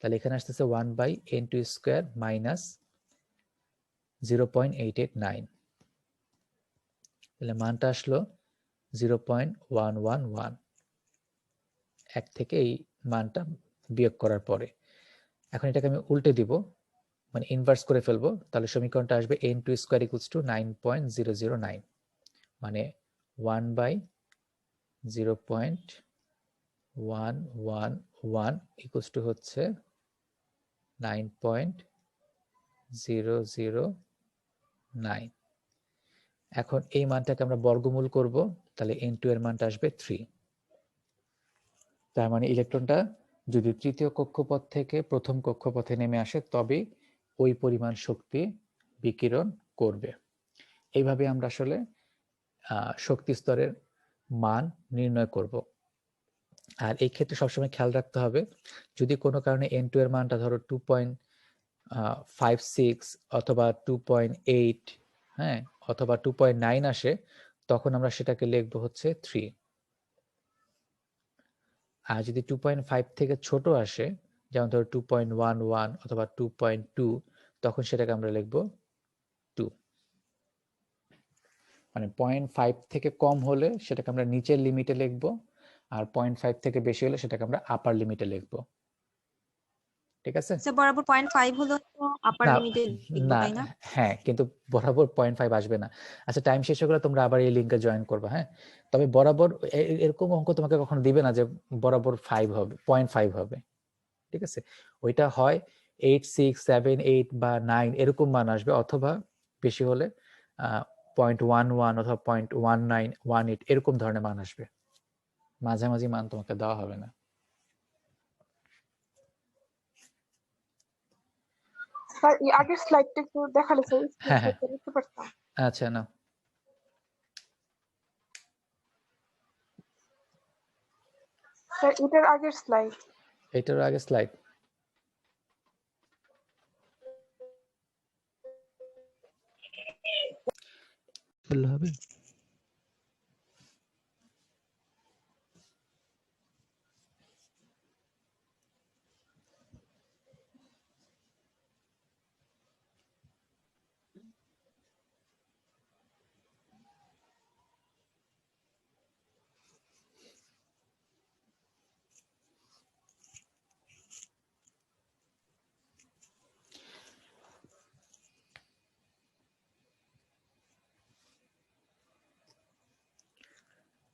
তাহলে এখানে আসতেছে 1/n2 স্কোয়ার মাইনাস 0.889, তাহলে মানটা আসলো 0.111, এক থেকে এই মানটা বিয়োগ করার পরে। এখন এটাকে আমি উল্টে দিব, মানে ইনভার্স করে ফেলবো, তাহলে সমীকরণটা আসবে n2 স্কোয়ার ইকুয়ালস টু 9.009, মানে 1/0.111 ইকুয়ালস টু হচ্ছে 9.009। এখন এই মানটাকে আমরা বর্গমূল করব, তাহলে n2 এর মানটা আসবে 3। তার মানে ইলেকট্রনটা যদি তৃতীয় কক্ষপথ থেকে প্রথম কক্ষপথে নেমে আসে তবে ওই পরিমাণ শক্তি বিকিরণ করবে। এইভাবে আমরা আসলে শক্তি স্তরের মান নির্ণয় করব। আর এই ক্ষেত্রে সবসময় খেয়াল রাখতে হবে, যদি কোনো কারণে n2 এর মানটা ধরো 2.56 অথবা 2.8, হ্যাঁ, অথবা 2.9 আসে, তখন আমরা সেটাকে লিখবো হচ্ছে 3। আর যদি 2.5 থেকে ছোট আসে, যেমন ধরো 2.11 অথবা 2.2, তখন সেটাকে আমরা লিখবো 2। মানে 0.5 থেকে কম হলে সেটাকে আমরা নিচের লিমিটে লিখবো, আর 0.5 থেকে বেশি হলে সেটাকে আমরা আপার লিমিটে লিখবো। ঠিক আছে?
স্যার বরাবর 0.5 হলো আপার
না,
লিমিটে লিখবো,
না,
তাই না?
হ্যাঁ, কিন্তু বরাবর 0.5 আসবে না। আচ্ছা, টাইম শেষ হয়ে গেলে তোমরা আবার এই লিঙ্কে জয়েন করবা, হ্যাঁ। তবে বরাবর এরকম অঙ্ক তোমাকে কখনো দিবে না যে বরাবর 5 হবে, 0.5 হবে। ঠিক আছে? ওইটা হয় 8, 6, 7, 8 বা 9 এরকম মান আসবে, অথবা বেশি হলে 0.11 অথবা 0.19, 18 এরকম ধরনের মান আসবে। মাঝামাঝি মান তোমাকে দেওয়া হবে না।
স্যার এই আগের স্লাইডটা একটু দেখালে স্যার
হ্যাঁ, হ্যাঁ,
স্ক্রিনশটটা নিতে পারতাম।
আচ্ছা, না,
স্যার এটার আগের স্লাইড।
এটার আগে স্লাইড বললে হবে।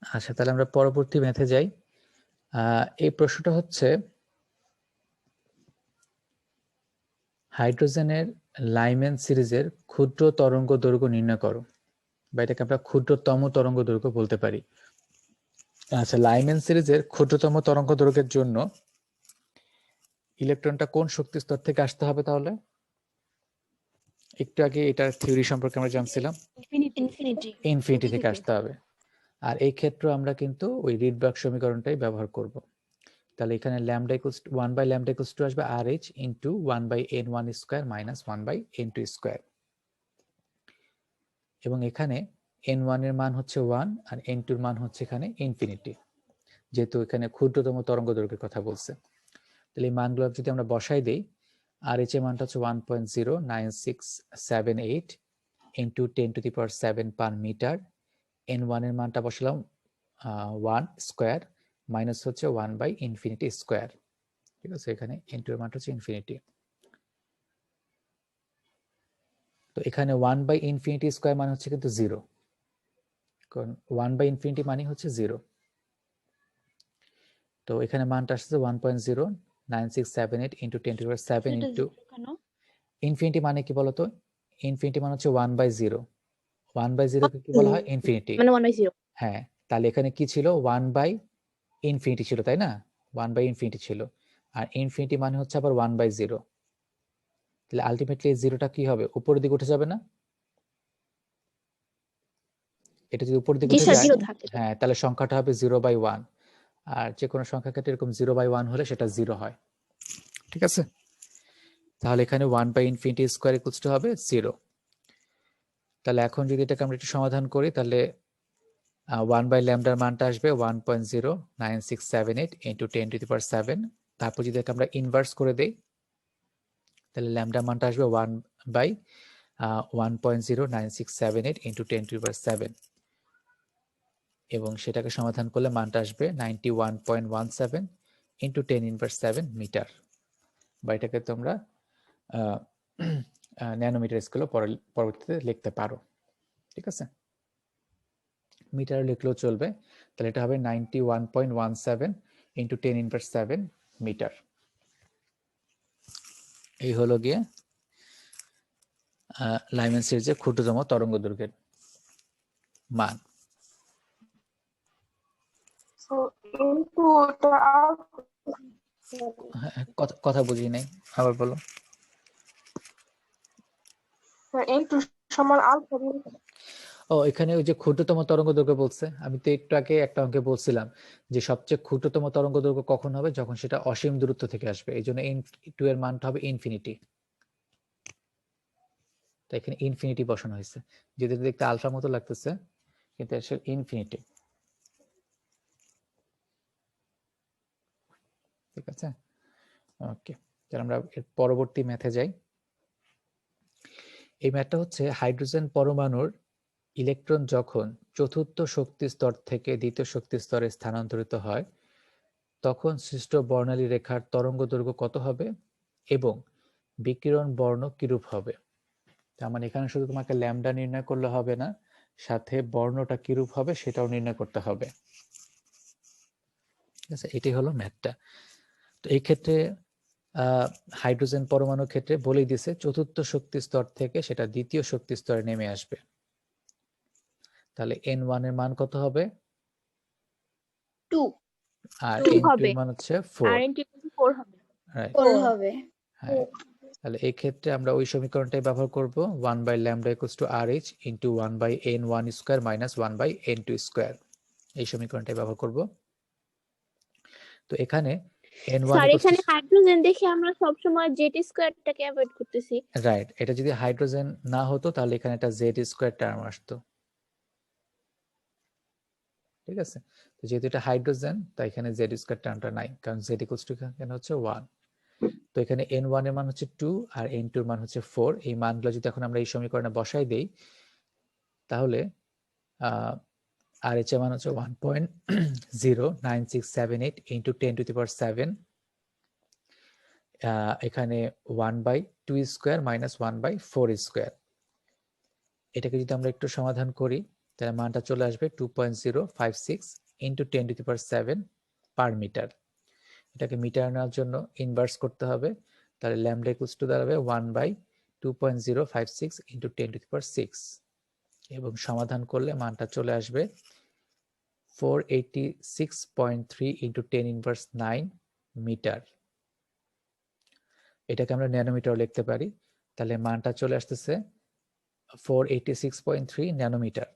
আচ্ছা, তাহলে আমরা পরবর্তী ম্যাথে যাই। এই প্রশ্নটা হচ্ছে হাইড্রোজেনের লাইম্যান সিরিজের ক্ষুদ্র তরঙ্গ দৈর্ঘ্য নির্ণয় করো, বা এটাকে আমরা ক্ষুদ্রতম তরঙ্গ দৈর্ঘ্য বলতে পারি। আচ্ছা, লাইম্যান সিরিজের ক্ষুদ্রতম তরঙ্গ দৈর্ঘ্যের জন্য ইলেকট্রনটা কোন শক্তি স্তর থেকে আসতে হবে? তাহলে একটু আগে এটার থিওরি সম্পর্কে আমরা জানছিলাম, ইনফিনিটি থেকে আসতে হবে। আর এই ক্ষেত্রে আমরা কিন্তু ওই রিডবার্গ সমীকরণটাই ব্যবহার করব। তাহলে এখানে ল্যামডা ইকুয়ালস 1/λ ইকুয়ালস টু আসবে RH into 1/n1 square minus 1/n2 square, এবং এখানে n1 এর মান হচ্ছে 1 আর n2 এর মান হচ্ছে এখানে ইনফিনিটি, যেহেতু এখানে ক্ষুদ্রতম তরঙ্গ দৈর্ঘ্যের কথা বলছে। তাহলে এই মানগুলো যদি আমরা বসাই দেই, RH এর মানটা হচ্ছে 1.09678 ইনটু 10⁷ পার মিটার, n1 এর মানটা বসালাম 1 স্কয়ার মাইনাস হচ্ছে 1/ইনফিনিটি স্কয়ার। ঠিক আছে? এখানে n2 এর মানটা হচ্ছে ইনফিনিটি। তো এখানে 1/ইনফিনিটি স্কয়ার মানে হচ্ছে কিন্তু 0, কারণ 1/ইনফিনিটি মানে হচ্ছে 0। তো এখানে মানটা আসছে 1.09678 ইনটু 10⁷ ইনটু ইনফিনিটি মানে কি বলতো? ইনফিনিটি মানে হচ্ছে 1/0। 1/0 কে কি বলা হয়? ইনফিনিটি।
মানে 1/0।
হ্যাঁ, তাহলে এখানে কি ছিল? 1/ইনফিনিটি ছিল, তাই না? 1/ইনফিনিটি ছিল, আর ইনফিনিটি মানে হচ্ছে আবার 1/0। তাহলে আলটিমেটলি এই জিরোটা কি হবে? উপরের দিকে উঠে যাবে না? এটা যদি উপরের দিকে
জি
উঠে
স্যার,
যায়,
0 থাকে।
হ্যাঁ, তাহলে সংখ্যাটা হবে 0/1। আর যে কোনো সংখ্যা ক্ষেত্রে এরকম 0/1 হলে সেটা 0 হয়। ঠিক আছে? তাহলে এখানে 1/ইনফিনিটি স্কয়ার ইকুয়ালস টু হবে 0। তাহলে এখন যদি এটাকে আমরা একটু সমাধান করি, তাহলে 1/λ এর মানটা আসবে 1.09678 ইনটু 10⁷, তারপর যদি আমরা ইনভার্স করে দেই তাহলে ল্যামডা মানটা আসবে 1/1.09678 ইন্টু 10⁻⁷, এবং সেটাকে সমাধান করলে মানটা আসবে 91.17 ইন্টু 10⁻⁷ মিটার, বা এটাকে তোমরা ন্যানোমিটার স্কেলও পরবর্তীতে লিখতে পারো। ঠিক আছে, মিটার লিখলেও চলবে। তাহলে এটা হবে 91.17 ইন্টু 10⁻⁷ মিটার। এই হলো গিয়ে লাইম্যান সিরিজের ক্ষুদ্রতম তরঙ্গ দৈর্ঘ্যের মান।
সো ইনটু এটা
কথা বুঝি নাই, আবার বলো।
ইনটু সমান আলফা।
ও, এখানে ওই যে ক্ষুদ্রতম তরঙ্গ দৈর্ঘ্য বলছে, আমি তো একটু আগে একটা অঙ্কে বলছিলাম যে সবচেয়ে ক্ষুদ্রতম তরঙ্গ দৈর্ঘ্য কখন হবে, যখন সেটা অসীম দূরত্ব থেকে আসবে, এই জন্য টু এর মানটা হবে ইনফিনিটি। তাই এখানে ইনফিনিটি বসানো হয়েছে, যদি দেখতে আলফা মতো লাগতেছে কিন্তু আসলে ইনফিনিটি। ঠিক আছে, ওকে, তাহলে আমরা এর পরবর্তী ম্যাথে যাই। এই ম্যাথটা হচ্ছে হাইড্রোজেন পরমাণুর ইলেকট্রন যখন চতুর্থ শক্তি স্তর থেকে দ্বিতীয় শক্তি স্তরে স্থানান্তরিত হয় তখন সৃষ্ট বর্ণালী রেখার তরঙ্গ দৈর্ঘ্য কত হবে এবং বিকিরণ বর্ণ কিরূপ হবে। তার মানে এখানে শুধু তোমাকে ল্যামডা নির্ণয় করলে হবে না, সাথে বর্ণটা কিরূপ হবে সেটাও নির্ণয় করতে হবে। ঠিক আছে, এটাই হলো ম্যাথটা। তো এই ক্ষেত্রে হাইড্রোজেন পরমাণুর ক্ষেত্রে বলেই দিছে চতুর্থ শক্তি স্তর থেকে সেটা দ্বিতীয় শক্তি স্তরে নেমে আসবে। তাহলে N1 এর মান কত হবে?
2
আর
2
N2
হবে,
এর মান হচ্ছে
আর
4।
এনটি 4 হবে।
রাইট,
4 হবে।
হ্যাঁ, তাহলে এই ক্ষেত্রে আমরা ওই সমীকরণটাই ব্যবহার করব, 1/λ = RH into 1/N1 square minus 1/N2 square. এই সমীকরণটাই ব্যবহার করব। তো এখানে N1
স্যার এখানে হাইড্রোজেন দেখে আমরা সব সময় জেড স্কয়ারটাকে অ্যাভয়েড করতেছি।
রাইট, এটা যদি হাইড্রোজেন না হতো তাহলে এখানে একটা জেড স্কয়ার টার্ম আসতো। ঠিক আছে, তো যেহেতু এটা হাইড্রোজেন তাই এখানে জেড স্কয়ার টার্মটা নাই, কারণ জেড ইকুয়ালস টু এখানে হচ্ছে 1। তো এখানে N1 এর মান হচ্ছে 2 আর N2 এর মান হচ্ছে 4। এই মানগুলো যদি এখন আমরা এই সমীকরণে বসাই দেই তাহলে RH এর মান হচ্ছে 1.09678 ইন্টু 10⁻⁷, এখানে 1/2 স্কয়ার মাইনাস 1/4 স্কয়ার। এটাকে যদি আমরা একটু সমাধান করি তাহলে মানটা চলে আসবে 2.056 ইন্টু 10⁻⁷ পার মিটার। এটাকে মিটার নেওয়ার জন্য ইনভার্স করতে হবে, তাহলে ল্যামডা ইকুয়ালস টু দাঁড়াবে 1/2.056 ইন্টু 10⁻⁶, এবং সমাধান করলে মানটা চলে আসবে 486.3 ইন্টু 10⁻⁹ মিটার। এটাকে আমরা ন্যানোমিটার লিখতে পারি, তাহলে মানটা চলে আসতেছে 486.3 ন্যানোমিটার।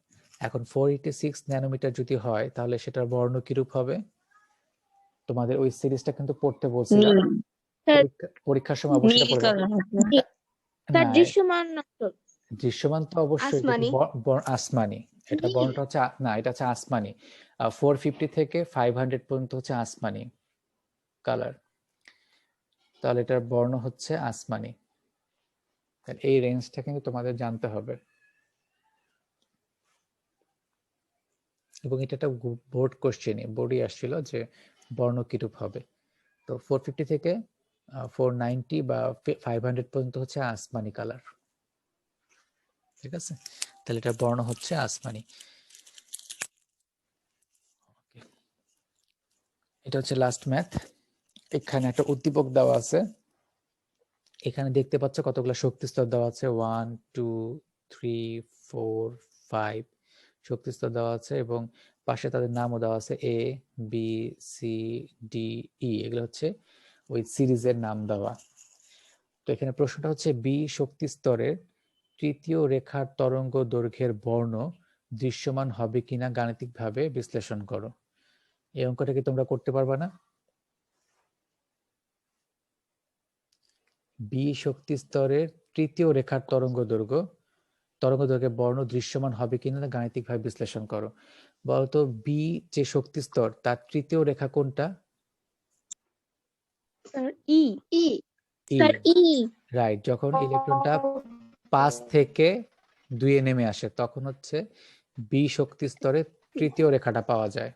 এখন 486 ন্যানোমিটার যদি হয় তাহলে সেটার বর্ণ কিরূপ হবে? তোমাদের ওই সিরিজটা কিন্তু পড়তে বলছিলাম, পরীক্ষার সময় অবশ্যই এটা পড়বে।
তার
না,
দৃশ্যমান নষ্ট।
দৃশ্যমান তো অবশ্যই
আসমানি।
আসমানি, এটা বর্ণটা হচ্ছে না, এটা হচ্ছে আসমানি। 450 থেকে 500 পর্যন্ত হচ্ছে আসমানি কালার, তাহলে এটার বর্ণ হচ্ছে আসমানি। এই রেঞ্জটা কিন্তু তোমাদের জানতে হবে, এবং এটা একটা বোর্ড কোশ্চেনই, বোর্ডই আসছিল যে বর্ণ কিরূপ হবে। তো 450 থেকে 490 বা 500 পর্যন্ত হচ্ছে আসমানি কালার। ঠিক আছে, তাহলে এটা বর্ণ হচ্ছে আসমানি। এটা হচ্ছে লাস্ট ম্যাথ। এখানে একটা উদ্দীপক দেওয়া আছে, এখানে দেখতে পাচ্ছ কতগুলো শক্তি স্তর দেওয়া আছে, 1 2 3 4 5 শক্তি স্তর দেওয়া আছে, এবং পাশে তাদের নামও দেওয়া আছে A B C D E, এগুলো হচ্ছে ওই সিরিজের নাম দেওয়া। তো এখানে প্রশ্নটা হচ্ছে বি শক্তি স্তরের তৃতীয় রেখার তরঙ্গ দৈর্ঘ্যের বর্ণ দৃশ্যমান হবে কিনা গাণিতিকভাবে বিশ্লেষণ করো। এই অঙ্কটা কি তোমরা করতে পারবা না? বি শক্তি স্তরের তৃতীয় রেখার তরঙ্গ দৈর্ঘ্যের বর্ণ দৃশ্যমান হবে কিনা গাণিতিকভাবে বিশ্লেষণ করো। বলতো বি যে শক্তি স্তর তার তৃতীয় রেখা কোনটা?
স্যার ই
ই
ই
স্যার ই
রাইট। যখন ইলেকট্রনটা 5 থেকে 2 নেমে আসে তখন হচ্ছে বি শক্তি স্তরে তৃতীয় রেখাটা পাওয়া যায়।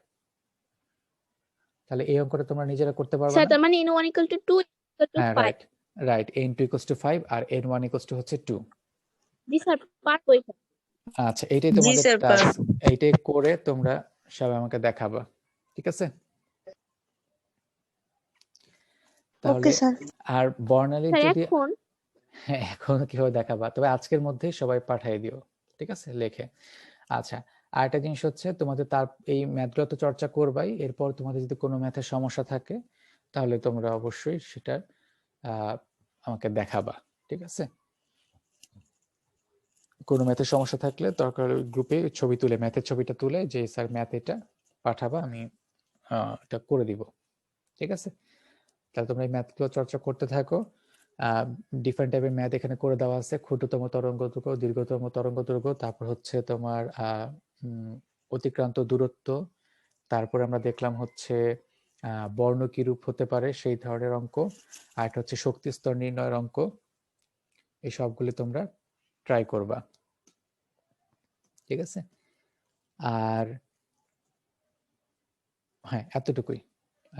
তাহলে এই অঙ্কটা তোমরা নিজেরা করতে পারবে
স্যার
না?
তার মানে n1 = 2 =
হ্যাঁ
5
রাইট রাইট, n2 = 5 আর n1 হচ্ছে 2।
জি স্যার পারবো এটা।
আচ্ছা, এইটাই
জি
তোমাদের
স্যার
টাস্ক, এইটাই করে তোমরা সবাই আমাকে দেখাবা, ঠিক আছে? তাহলে
ওকে স্যার।
আর বর্ণালী
স্যার
যদি
এখন
হ্যাঁ এখন কিভাবে দেখাবা, তবে আজকের মধ্যেই সবাই পাঠিয়ে দিও, ঠিক আছে, লেখে। আচ্ছা, আরেকটা জিনিস হচ্ছে তোমাদের তার এই ম্যাথগুলো তো চর্চা করবাই, এরপর তোমাদের যদি কোনো ম্যাথের সমস্যা থাকে তাহলে তোমরা অবশ্যই সেটা আমাকে দেখাবা, ঠিক আছে? কোনো ম্যাথের সমস্যা থাকলে দরকার গ্রুপে ছবি তুলে, ম্যাথের ছবিটা তুলে যে স্যার ম্যাথ এটা পাঠাবা, আমি এটা করে দিব, ঠিক আছে? তাহলে তোমরা এই ম্যাথগুলো চর্চা করতে থাকো। ডিফারেন্ট টাইপের ম্যাথ এখানে করে দেওয়া আছে, ক্ষুদ্রতম তরঙ্গ দৈর্ঘ্য, দীর্ঘতম তরঙ্গ দৈর্ঘ্য, তারপর হচ্ছে তোমার অতিক্রান্ত দূরত্ব, তারপরে আমরা দেখলাম হচ্ছে বর্ণ কি রূপ হতে পারে সেই ধরনের অঙ্ক, আর একটা হচ্ছে শক্তি স্তর নির্ণয়ের অঙ্ক। এই সবগুলি তোমরা ট্রাই করবা, ঠিক আছে? আর হ্যাঁ, এতটুকুই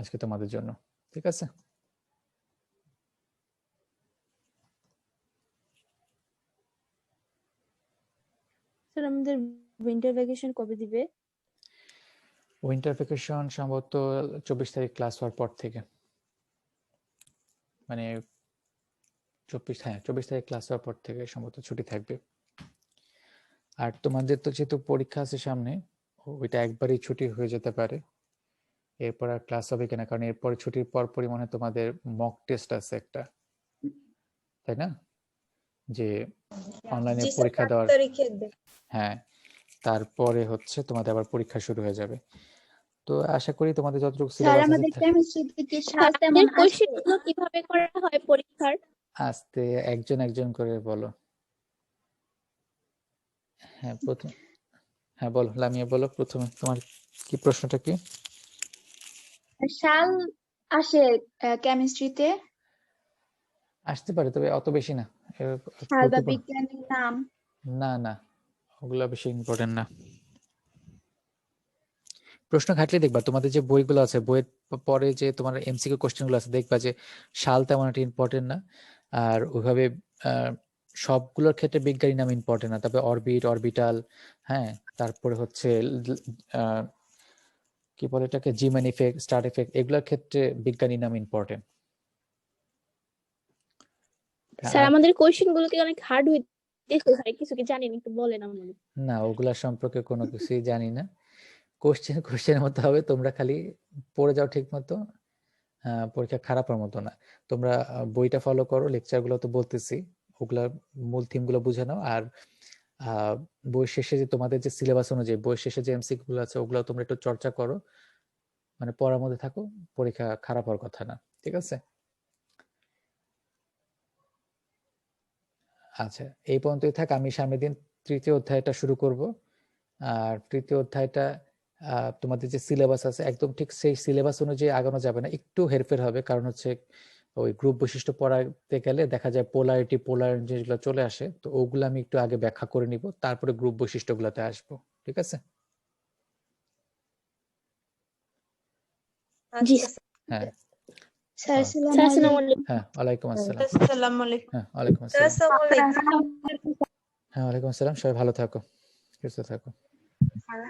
আজকে তোমাদের জন্য, ঠিক আছে?
স্যার আমাদের উইন্টার ভ্যাকেশন কবে দিবে?
উইন্টার ভ্যাকেশন সম্ভবত 24 তারিখ ক্লাস হওয়ার পর থেকে, মানে 24 তারিখ ক্লাস হওয়ার পর থেকে সম্ভবত ছুটি থাকবে। আর তোমাদের তো যেহেতু পরীক্ষা আছে সামনে, ওইটা একবারই ছুটি হয়ে যেতে পারে, এরপর আর ক্লাস হবে কিনা, কারণ এরপর ছুটির পরপরই মনে হয় তোমাদের মক টেস্ট আছে একটা, তাই না? যে অনলাইনে পরীক্ষা দেওয়ার, হ্যাঁ, তারপরে হচ্ছে তোমাদের আবার পরীক্ষা শুরু হয়ে যাবে। তো আশা করি তোমাদের যতটুকু
স্যার
সিলেবাস
আমাদের
আছে
কেমিস্ট্রিতে কি সাল তেমন
আমাদের
আসবে?
কোশ্চেন গুলো কিভাবে করা হয় পরীক্ষার?
আস্তে একজন একজন করে বলো। হ্যাঁ প্রথম, হ্যাঁ বলো লামিয়া, বলো প্রথমে তোমার কি প্রশ্নটা কি?
সাল আসে কেমিস্ট্রিতে
আসতে পারে, তবে অত বেশি না।
সাল বা
গুরুত্বপূর্ণ
বিজ্ঞানীর নাম।
না, না ওগুলা বেশি ইম্পর্টেন্ট না। প্রশ্ন ঘাটলে দেখবা তোমাদের যে বইগুলো আছে, বইয়ের পরে যে তোমার এমসিকিউ কোশ্চেন গুলো আছে, দেখবা যে সাল তেমন একটা ইম্পর্টেন্ট না। আর ওইভাবে সবগুলোর ক্ষেত্রে বিজ্ঞানী নাম ইম্পর্টেন্ট না, তবে অরবিট, অরবিটাল, হ্যাঁ, তারপরে হচ্ছে কি বলে এটাকে, জিমান ইফেক্ট, স্টার ইফেক্ট, এগুলোর ক্ষেত্রে বিজ্ঞানী নাম ইম্পর্টেন্ট।
স্যার আমাদের কোশ্চেন গুলো কি অনেক হার্ড হইতেছে স্যার? কিছু কি জানেন, একটু বলেন আমাদের।
না, ওগুলা সম্পর্কে কোনো কিছুই জানি না। কোশ্চেনের মতো হবে, তোমরা খালি পড়ে যাও ঠিক মতো, পরীক্ষা খারাপ হওয়ার মতো না। তোমরা বইটা ফলো করো, লেকচার গুলো তো বলতেছি, ওগুলা মূল থিম গুলো বুঝে নাও। আর বই শেষে যে তোমাদের যে সিলেবাস অনুযায়ী বই শেষে যে এমসিকিউ গুলো আছে ওগুলো তোমরা একটু চর্চা করো, মানে পড়ার মধ্যে থাকো, পরীক্ষা খারাপ হওয়ার কথা না, ঠিক আছে? আচ্ছা, এই পর্যন্তই থাক। আমি সামনের দিন তৃতীয় অধ্যায়টা শুরু করব। আর তৃতীয় অধ্যায়টা তোমাদের যে সিলেবাস আছে একদম ঠিক সেই সিলেবাস অনুযায়ী আগানো যাবে না, একটু হেরফের হবে, কারণ হচ্ছে ওই গ্রুপ বৈশিষ্ট্য পড়াতে গেলে দেখা যায় পোলারিটি, পোলার যেগুলো চলে আসে, তো ওগুলো আমি একটু আগে ব্যাখ্যা করে নিব, তারপরে গ্রুপ বৈশিষ্ট্যগুলোতে আসবো, ঠিক আছে?
জি
হ্যাঁ
স্যার
স্যার আসসালামু আলাইকুম।
হ্যাঁ ওয়ালাইকুম আসসালাম।
আসসালামু আলাইকুম।
হ্যাঁ ওয়ালাইকুম আসসালাম।
আসসালামু আলাইকুম।
হ্যাঁ ওয়ালাইকুম আসসালাম, সবাই ভালো থাকো, সুস্থ থাকো।
স্যার